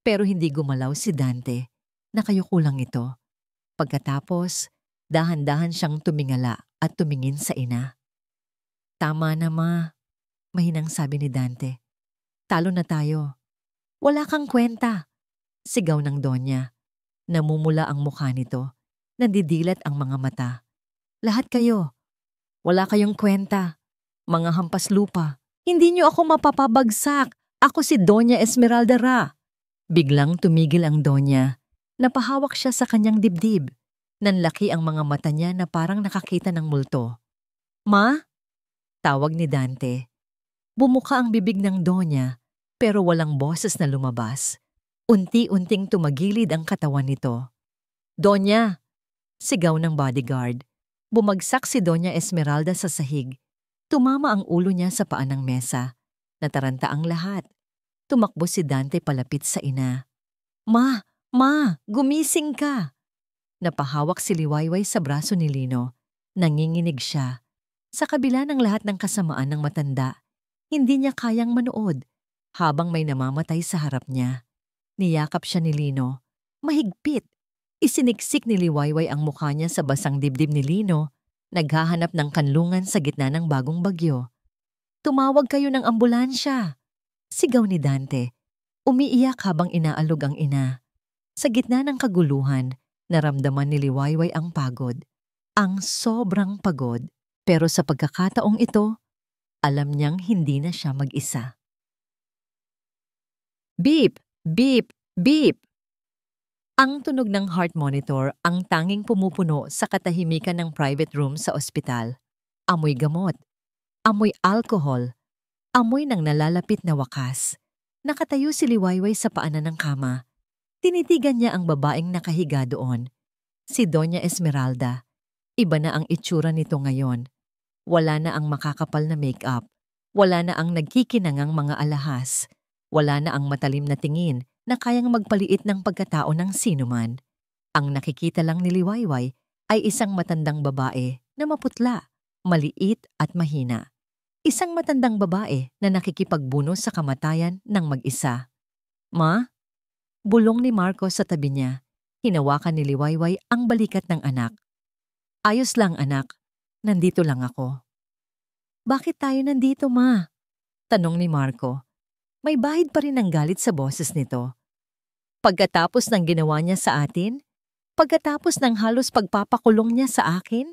Pero hindi gumalaw si Dante. Nakayuko lang ito. Pagkatapos, dahan-dahan siyang tumingala at tumingin sa ina. Tama na, ma, mahinang sabi ni Dante. Talo na tayo. Wala kang kwenta, sigaw ng Donya. Namumula ang mukha nito. Nandidilat ang mga mata. Lahat kayo. Wala kayong kwenta. Mga hampas lupa. Hindi niyo ako mapapabagsak. Ako si Donya Esmeralda Ra. Biglang tumigil ang Donya. Napahawak siya sa kanyang dibdib. Nanlaki ang mga mata niya na parang nakakita ng multo. Ma? Tawag ni Dante. Bumuka ang bibig ng Donya pero walang boses na lumabas. Unti-unting tumagilid ang katawan nito. Donya! Sigaw ng bodyguard. Bumagsak si Donya Esmeralda sa sahig. Tumama ang ulo niya sa paan ng mesa. Nataranta ang lahat. Tumakbo si Dante palapit sa ina. Ma! Gumising ka! Napahawak si Liwayway sa braso ni Lino. Nanginginig siya. Sa kabila ng lahat ng kasamaan ng matanda, hindi niya kayang manood habang may namamatay sa harap niya. Niyakap siya ni Lino. Mahigpit. Isiniksik ni Liwayway ang mukha niya sa basang dibdib ni Lino, naghahanap ng kanlungan sa gitna ng bagong bagyo. Tumawag kayo ng ambulansya! Sigaw ni Dante. Umiiyak habang inaalog ang ina. Sa gitna ng kaguluhan, naramdaman ni Liwayway ang pagod. Ang sobrang pagod. Pero sa pagkakataong ito, alam niyang hindi na siya mag-isa. Beep! Beep! Beep! Ang tunog ng heart monitor ang tanging pumupuno sa katahimikan ng private room sa ospital. Amoy gamot. Amoy alkohol, amoy ng nalalapit na wakas. Nakatayo si Liwayway sa paanan ng kama. Tinitigan niya ang babaeng nakahiga doon. Si Doña Esmeralda. Iba na ang itsura nito ngayon. Wala na ang makakapal na make-up. Wala na ang nagkikinangang mga alahas. Wala na ang matalim na tingin na kayang magpaliit ng pagkatao ng sinuman. Ang nakikita lang ni Liwayway ay isang matandang babae na maputla, maliit at mahina. Isang matandang babae na nakikipagbuno sa kamatayan ng mag-isa. Ma? Bulong ni Marco sa tabi niya. Hinawakan ni Liwayway ang balikat ng anak. Ayos lang anak, nandito lang ako. Bakit tayo nandito ma? Tanong ni Marco. May bahid pa rin ang galit sa boses nito. Pagkatapos ng ginawa niya sa atin? Pagkatapos ng halos pagpapakulong niya sa akin?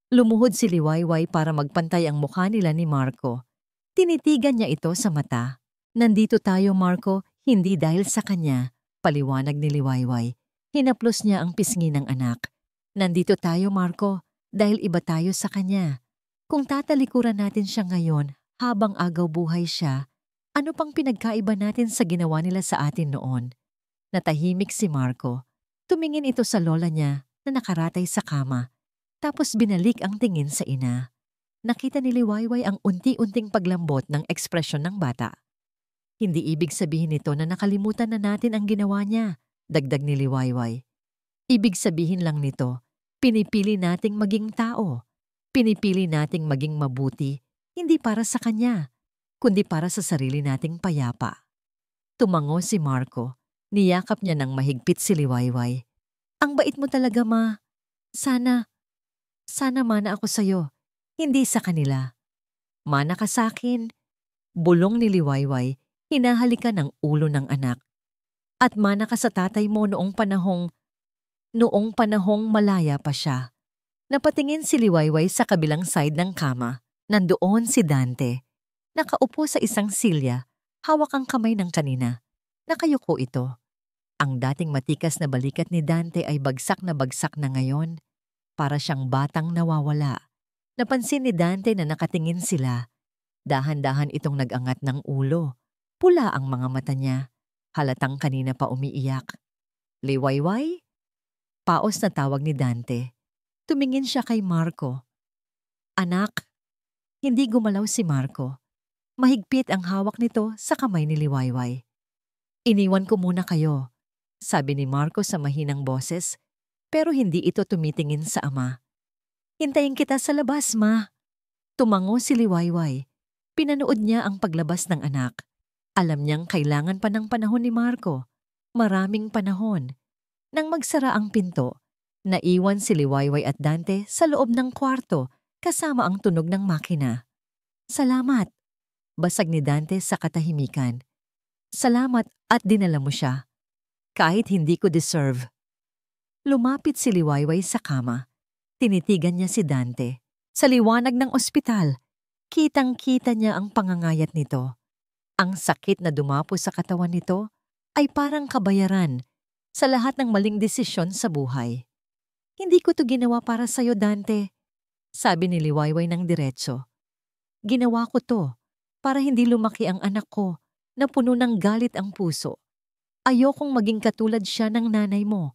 Lumuhod si Liwayway para magpantay ang mukha nila ni Marco. Tinitigan niya ito sa mata. Nandito tayo Marco, hindi dahil sa kanya, paliwanag ni Liwayway. Hinaplos niya ang pisngi ng anak. Nandito tayo Marco, dahil iba tayo sa kanya. Kung tatalikuran natin siya ngayon, habang agaw buhay siya, ano pang pinagkaiba natin sa ginawa nila sa atin noon? Natahimik si Marco. Tumingin ito sa lola niya na nakaratay sa kama. Tapos binalik ang tingin sa ina. Nakita ni Liwayway ang unti-unting paglambot ng ekspresyon ng bata. Hindi ibig sabihin nito na nakalimutan na natin ang ginawa niya, dagdag ni Liwayway. Ibig sabihin lang nito, pinipili nating maging tao. Pinipili nating maging mabuti, hindi para sa kanya, kundi para sa sarili nating payapa. Tumango si Marco. Niyakap niya ng mahigpit si Liwayway. Ang bait mo talaga ma. Sana mana ako sa'yo, hindi sa kanila. Mana ka sa'kin. Bulong ni Liwayway, hinahalikan ng ulo ng anak. At mana ka sa tatay mo noong panahong malaya pa siya. Napatingin si Liwayway sa kabilang side ng kama. Nandoon si Dante. Nakaupo sa isang silya, hawak ang kamay ng kanina. Nakayuko ito. Ang dating matikas na balikat ni Dante ay bagsak na ngayon. Para siyang batang nawawala. Napansin ni Dante na nakatingin sila. Dahan-dahan itong nag-angat ng ulo. Pula ang mga mata niya. Halatang kanina pa umiiyak. Liwayway? Paos na tawag ni Dante. Tumingin siya kay Marco. Anak. Hindi gumalaw si Marco. Mahigpit ang hawak nito sa kamay ni Liwayway. Iniwan ko muna kayo, sabi ni Marco sa mahinang boses, pero hindi ito tumitingin sa ama. Hintayin kita sa labas, ma. Tumango si Liwayway. Pinanood niya ang paglabas ng anak. Alam niyang kailangan pa ng panahon ni Marco. Maraming panahon. Nang magsara ang pinto, naiwan si Liwayway at Dante sa loob ng kwarto kasama ang tunog ng makina. Salamat, basag ni Dante sa katahimikan. Salamat at dinala mo siya. Kahit hindi ko deserve. Lumapit si Liwayway sa kama. Tinitigan niya si Dante. Sa liwanag ng ospital, kitang-kita niya ang pangangayat nito. Ang sakit na dumapo sa katawan nito ay parang kabayaran sa lahat ng maling desisyon sa buhay. Hindi ko to ginawa para sa'yo, Dante, sabi ni Liwayway ng diretso. Ginawa ko to para hindi lumaki ang anak ko na puno ng galit ang puso. Ayokong maging katulad siya ng nanay mo.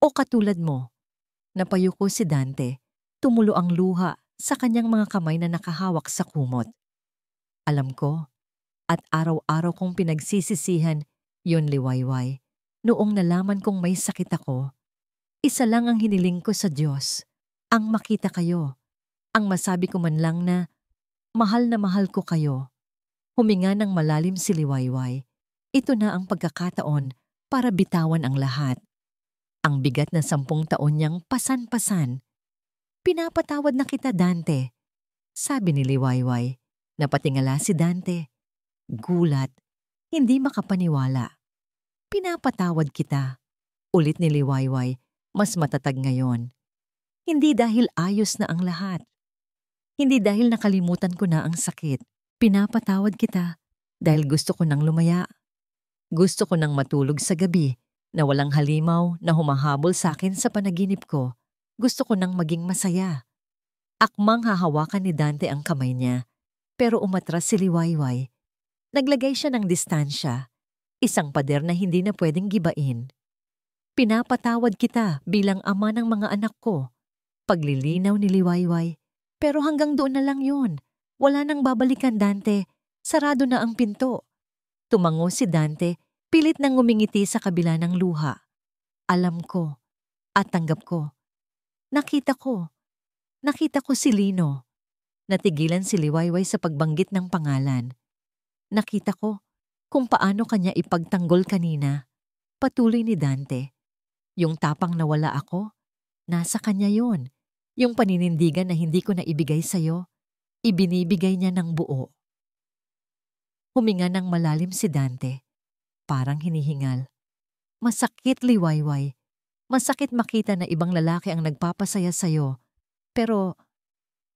O katulad mo. Napayuko si Dante. Tumulo ang luha sa kanyang mga kamay na nakahawak sa kumot. Alam ko, at araw-araw kong pinagsisisihan yon Liwayway. Noong nalaman kong may sakit ako, isa lang ang hiniling ko sa Diyos, ang makita kayo. Ang masabi ko man lang na mahal ko kayo. Huminga ng malalim si Liwayway. Ito na ang pagkakataon para bitawan ang lahat. Ang bigat na 10 taon niyang pasan-pasan. Pinapatawad na kita, Dante, sabi ni Liwayway. Napatingala si Dante. Gulat, hindi makapaniwala. Pinapatawad kita. Ulit ni Liwayway, mas matatag ngayon. Hindi dahil ayos na ang lahat. Hindi dahil nakalimutan ko na ang sakit. Pinapatawad kita dahil gusto ko nang lumaya. Gusto ko nang matulog sa gabi na walang halimaw na humahabol sa akin sa panaginip ko. Gusto ko nang maging masaya. Akmang hahawakan ni Dante ang kamay niya, pero umatras si Liwayway. Naglagay siya ng distansya, isang pader na hindi na pwedeng gibain. Pinapatawad kita bilang ama ng mga anak ko. Paglilinaw ni Liwayway. Pero hanggang doon na lang yun. Wala nang babalikan, Dante. Sarado na ang pinto. Tumango si Dante, pilit nang ngumingiti sa kabila ng luha. Alam ko at tanggap ko. Nakita ko si Lino. Natigilan si Liwayway sa pagbanggit ng pangalan. Nakita ko kung paano kanya ipagtanggol kanina. Patuloy ni Dante. Yung tapang na wala ako, nasa kanya yon. Yung paninindigan na hindi ko na ibigay sa'yo, ibinibigay niya ng buo. Huminga ng malalim si Dante. Parang hinihingal. Masakit, Liwayway. Masakit makita na ibang lalaki ang nagpapasaya sa'yo. Pero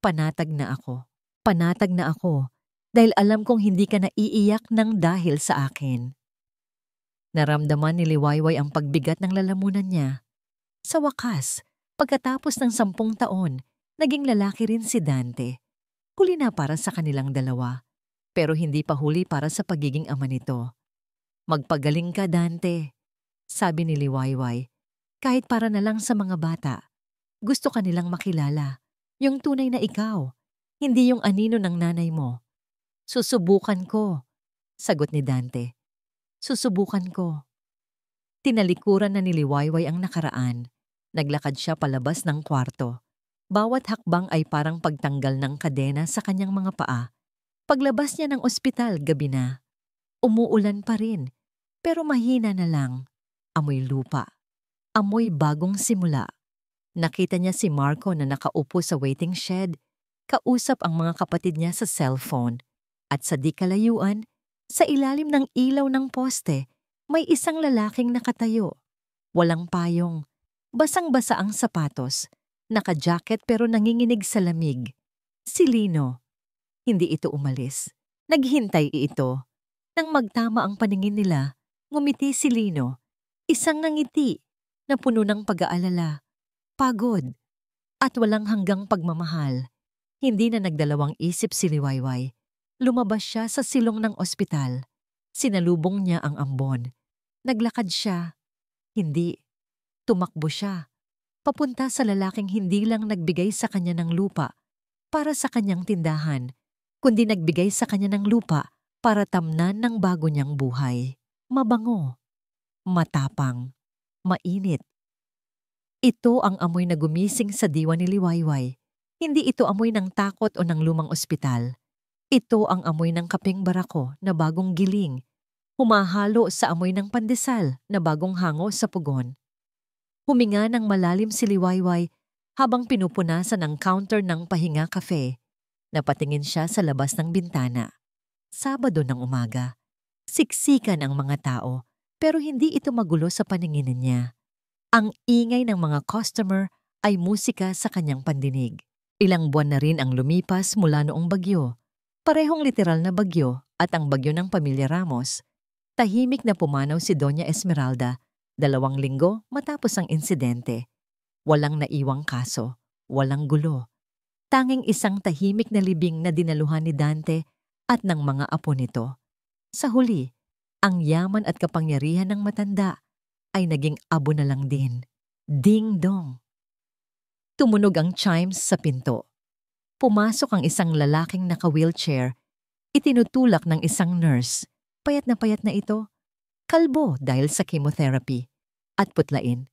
panatag na ako. Panatag na ako dahil alam kong hindi ka na iiyak ng dahil sa akin. Naramdaman ni Liwayway ang pagbigat ng lalamunan niya. Sa wakas, pagkatapos ng 10 taon, naging lalaki rin si Dante. Huli na para sa kanilang dalawa, pero hindi pa huli para sa pagiging ama nito. Magpagaling ka, Dante, sabi ni Liwayway. Kahit para na lang sa mga bata, gusto ka nilang makilala. Yung tunay na ikaw, hindi yung anino ng nanay mo. Susubukan ko, sagot ni Dante. Susubukan ko. Tinalikuran na ni Liwayway ang nakaraan. Naglakad siya palabas ng kwarto. Bawat hakbang ay parang pagtanggal ng kadena sa kanyang mga paa. Paglabas niya ng ospital gabi na. Umuulan pa rin, pero mahina na lang. Amoy lupa. Amoy bagong simula. Nakita niya si Marco na nakaupo sa waiting shed. Kausap ang mga kapatid niya sa cellphone. At sa di kalayuan, sa ilalim ng ilaw ng poste, may isang lalaking nakatayo. Walang payong. Basang-basa ang sapatos. Naka-jacket pero nanginginig sa lamig. Si Lino. Hindi ito umalis. Naghintay ito. Nang magtama ang paningin nila, ngumiti si Lino. Isang ngiti na puno ng pag-aalala, pagod, at walang hanggang pagmamahal. Hindi na nagdalawang isip si Liwayway. Lumabas siya sa silong ng ospital. Sinalubong niya ang ambon. Naglakad siya. Hindi. Tumakbo siya. Papunta sa lalaking hindi lang nagbigay sa kanya ng lupa para sa kanyang tindahan, kundi nagbigay sa kanya ng lupa para tamnan ng bago niyang buhay. Mabango. Matapang. Mainit. Ito ang amoy na gumising sa diwa ni Liwayway. Hindi ito amoy ng takot o ng lumang ospital. Ito ang amoy ng kapeng barako na bagong giling, humahalo sa amoy ng pandesal na bagong hango sa pugon. Huminga ng malalim si Liwayway habang pinupunasan ang counter ng Pahinga Cafe. Napatingin siya sa labas ng bintana. Sabado ng umaga. Siksikan ang mga tao, pero hindi ito magulo sa paningin niya. Ang ingay ng mga customer ay musika sa kanyang pandinig. Ilang buwan na rin ang lumipas mula noong bagyo. Parehong literal na bagyo at ang bagyo ng Pamilya Ramos. Tahimik na pumanaw si Doña Esmeralda 2 linggo matapos ang insidente. Walang naiwang kaso, walang gulo. Tanging isang tahimik na libing na dinaluhan ni Dante at ng mga apo nito. Sa huli, ang yaman at kapangyarihan ng matanda ay naging abo na lang din. Ding-dong! Tumunog ang chimes sa pinto. Pumasok ang isang lalaking naka-wheelchair. Itinutulak ng isang nurse. Payat na ito. Kalbo dahil sa chemotherapy. At putlain.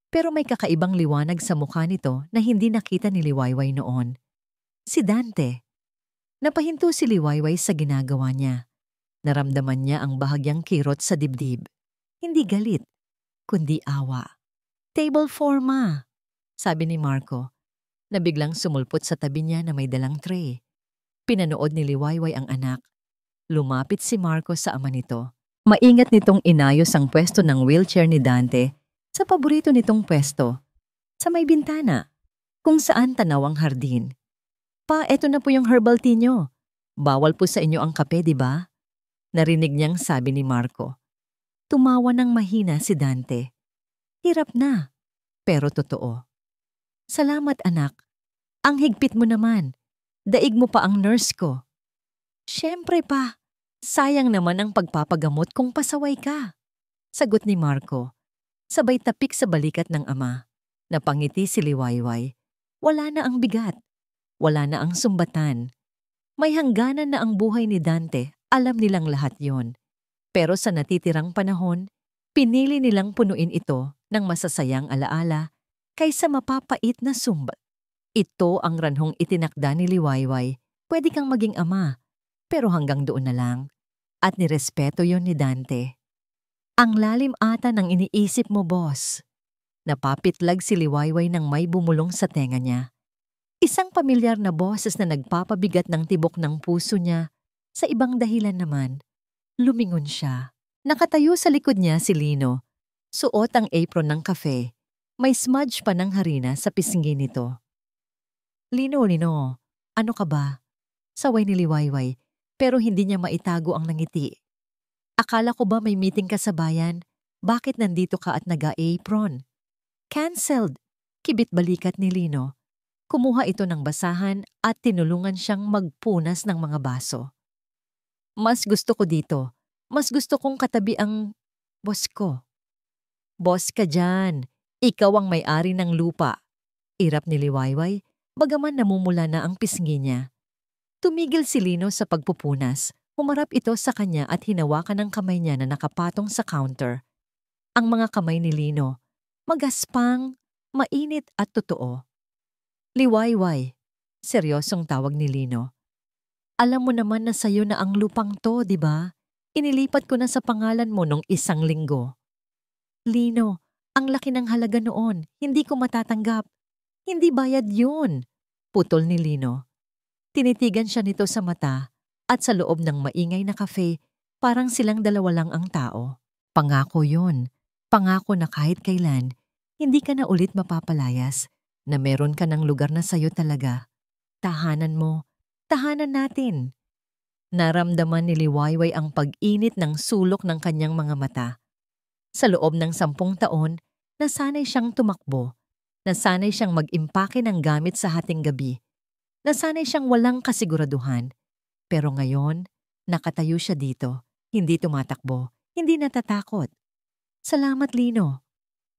Pero may kakaibang liwanag sa mukha nito na hindi nakita ni Liwayway noon. Si Dante. Napahinto si Liwayway sa ginagawa niya. Naramdaman niya ang bahagyang kirot sa dibdib. Hindi galit, kundi awa. "Table 4, ma," sabi ni Marco, na biglang sumulpot sa tabi niya na may dalang tray. Pinanood ni Liwayway ang anak. Lumapit si Marco sa ama nito. Maingat nitong inayos ang pwesto ng wheelchair ni Dante sa paborito nitong pwesto, sa may bintana, kung saan tanaw ang hardin. "Pa, eto na po yung herbal tea nyo. Bawal po sa inyo ang kape, di ba?" Narinig niyang sabi ni Marco. Tumawa ng mahina si Dante. Hirap na, pero totoo. "Salamat, anak. Ang higpit mo naman. Daig mo pa ang nurse ko. Siyempre pa. Sayang naman ang pagpapagamot kung pasaway ka. Sagot ni Marco. Sabay tapik sa balikat ng ama. Napangiti si Liwayway. Wala na ang bigat. Wala na ang sumbatan. May hangganan na ang buhay ni Dante. Alam nilang lahat yon. Pero sa natitirang panahon, pinili nilang punuin ito ng masasayang alaala kaysa mapapait na sumbat. Ito ang ranhong itinakda ni Liwayway. Pwede kang maging ama, pero hanggang doon na lang. At nirespeto yon ni Dante. Ang lalim ata ng iniisip mo, boss. Napapitlag si Liwayway nang may bumulong sa tenga niya. Isang pamilyar na boses na nagpapabigat ng tibok ng puso niya. Sa ibang dahilan naman, lumingon siya. Nakatayo sa likod niya si Lino. Suot ang apron ng kafe. May smudge pa ng harina sa pisngi nito. Lino, ano ka ba? Saway ni Liwayway, pero hindi niya maitago ang nangiti. Akala ko ba may meeting ka sa bayan? Bakit nandito ka at naga-apron? Cancelled, kibit balikat ni Lino. Kumuha ito ng basahan at tinulungan siyang magpunas ng mga baso. Mas gusto ko dito. Mas gusto kong katabi ang boss ko. Boss ka dyan. Ikaw ang may-ari ng lupa. Irap ni Liwayway, bagaman namumula na ang pisngi niya. Tumigil si Lino sa pagpupunas. Humarap ito sa kanya at hinawakan ang kamay niya na nakapatong sa counter. Ang mga kamay ni Lino, magaspang, mainit at totoo. Liwayway, seryosong tawag ni Lino. Alam mo naman na sayo na ang lupang to, di ba? Inilipat ko na sa pangalan mo nung 1 linggo. Lino, ang laki ng halaga noon. Hindi ko matatanggap. Hindi bayad yun. Putol ni Lino. Tinitigan siya nito sa mata at sa loob ng maingay na kafe, parang silang dalawa lang ang tao. Pangako yun. Pangako na kahit kailan, hindi ka na ulit mapapalayas, na meron ka ng lugar na sayo talaga. Tahanan mo. Tahanan natin. Naramdaman ni Liwayway ang pag-init ng sulok ng kanyang mga mata. Sa loob ng 10 taon, nasanay siyang tumakbo. Nasanay siyang mag-impake ng gamit sa hating gabi. Nasanay siyang walang kasiguraduhan. Pero ngayon, nakatayo siya dito. Hindi tumatakbo. Hindi natatakot. Salamat, Lino.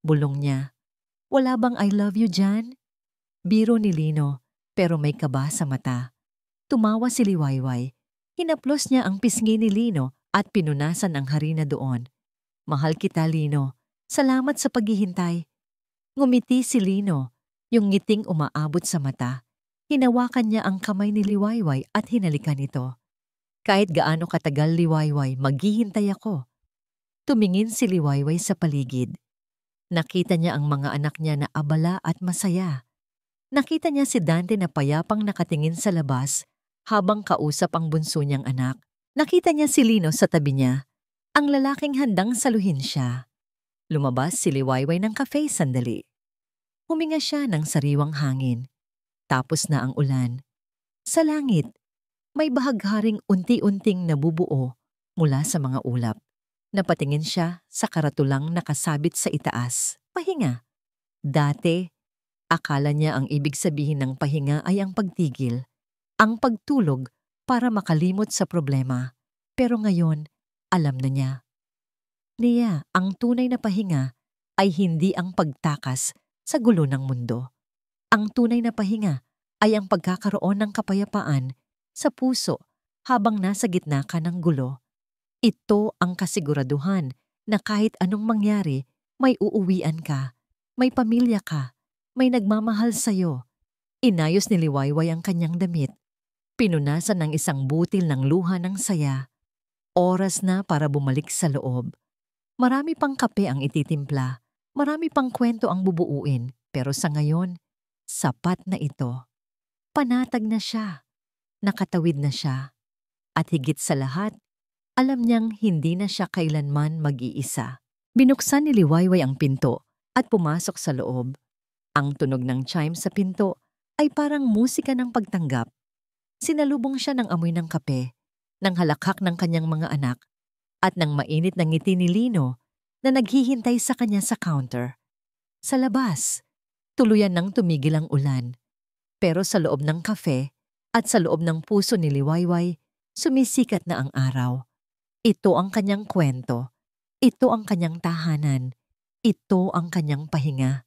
Bulong niya. Wala bang I love you dyan? Biro ni Lino, pero may kaba sa mata. Tumawa si Liwayway. Hinaplos niya ang pisngi ni Lino at pinunasan ang harina doon. Mahal kita, Lino. Salamat sa paghihintay. Ngumiti si Lino, yung ngiting umaabot sa mata. Hinawakan niya ang kamay ni Liwayway at hinalikan ito. Kahit gaano katagal, Liwayway, maghihintay ako. Tumingin si Liwayway sa paligid. Nakita niya ang mga anak niya na abala at masaya. Nakita niya si Dante na payapang nakatingin sa labas habang kausap ang bunso niyang anak. Nakita niya si Lino sa tabi niya, ang lalaking handang saluhin siya. Lumabas si Liwayway ng cafe sandali. Huminga siya ng sariwang hangin. Tapos na ang ulan. Sa langit, may bahagharing unti-unting nabubuo mula sa mga ulap. Napatingin siya sa karatulang nakasabit sa itaas. Pahinga. Dati, akala niya ang ibig sabihin ng pahinga ay ang pagtigil. Ang pagtulog para makalimot sa problema. Pero ngayon, alam na niya. Niya, ang tunay na pahinga ay hindi ang pagtakas sa gulo ng mundo. Ang tunay na pahinga ay ang pagkakaroon ng kapayapaan sa puso habang nasa gitna ka ng gulo. Ito ang kasiguraduhan na kahit anong mangyari, may uuwian ka, may pamilya ka, may nagmamahal sa'yo. Inayos ni Liwayway ang kanyang damit. Pinunasan ng isang butil ng luha ng saya. Oras na para bumalik sa loob. Marami pang kape ang ititimpla. Marami pang kwento ang bubuuin. Pero sa ngayon, sapat na ito. Panatag na siya. Nakatawid na siya. At higit sa lahat, alam niyang hindi na siya kailanman mag-iisa. Binuksan ni Liwayway ang pinto at pumasok sa loob. Ang tunog ng chime sa pinto ay parang musika ng pagtanggap. Sinalubong siya ng amoy ng kape, ng halakhak ng kanyang mga anak, at ng mainit na ngiti ni Lino na naghihintay sa kanya sa counter. Sa labas, tuluyan nang tumigil ang ulan. Pero sa loob ng kafe at sa loob ng puso ni Liwayway, sumisikat na ang araw. Ito ang kanyang kwento. Ito ang kanyang tahanan. Ito ang kanyang pahinga.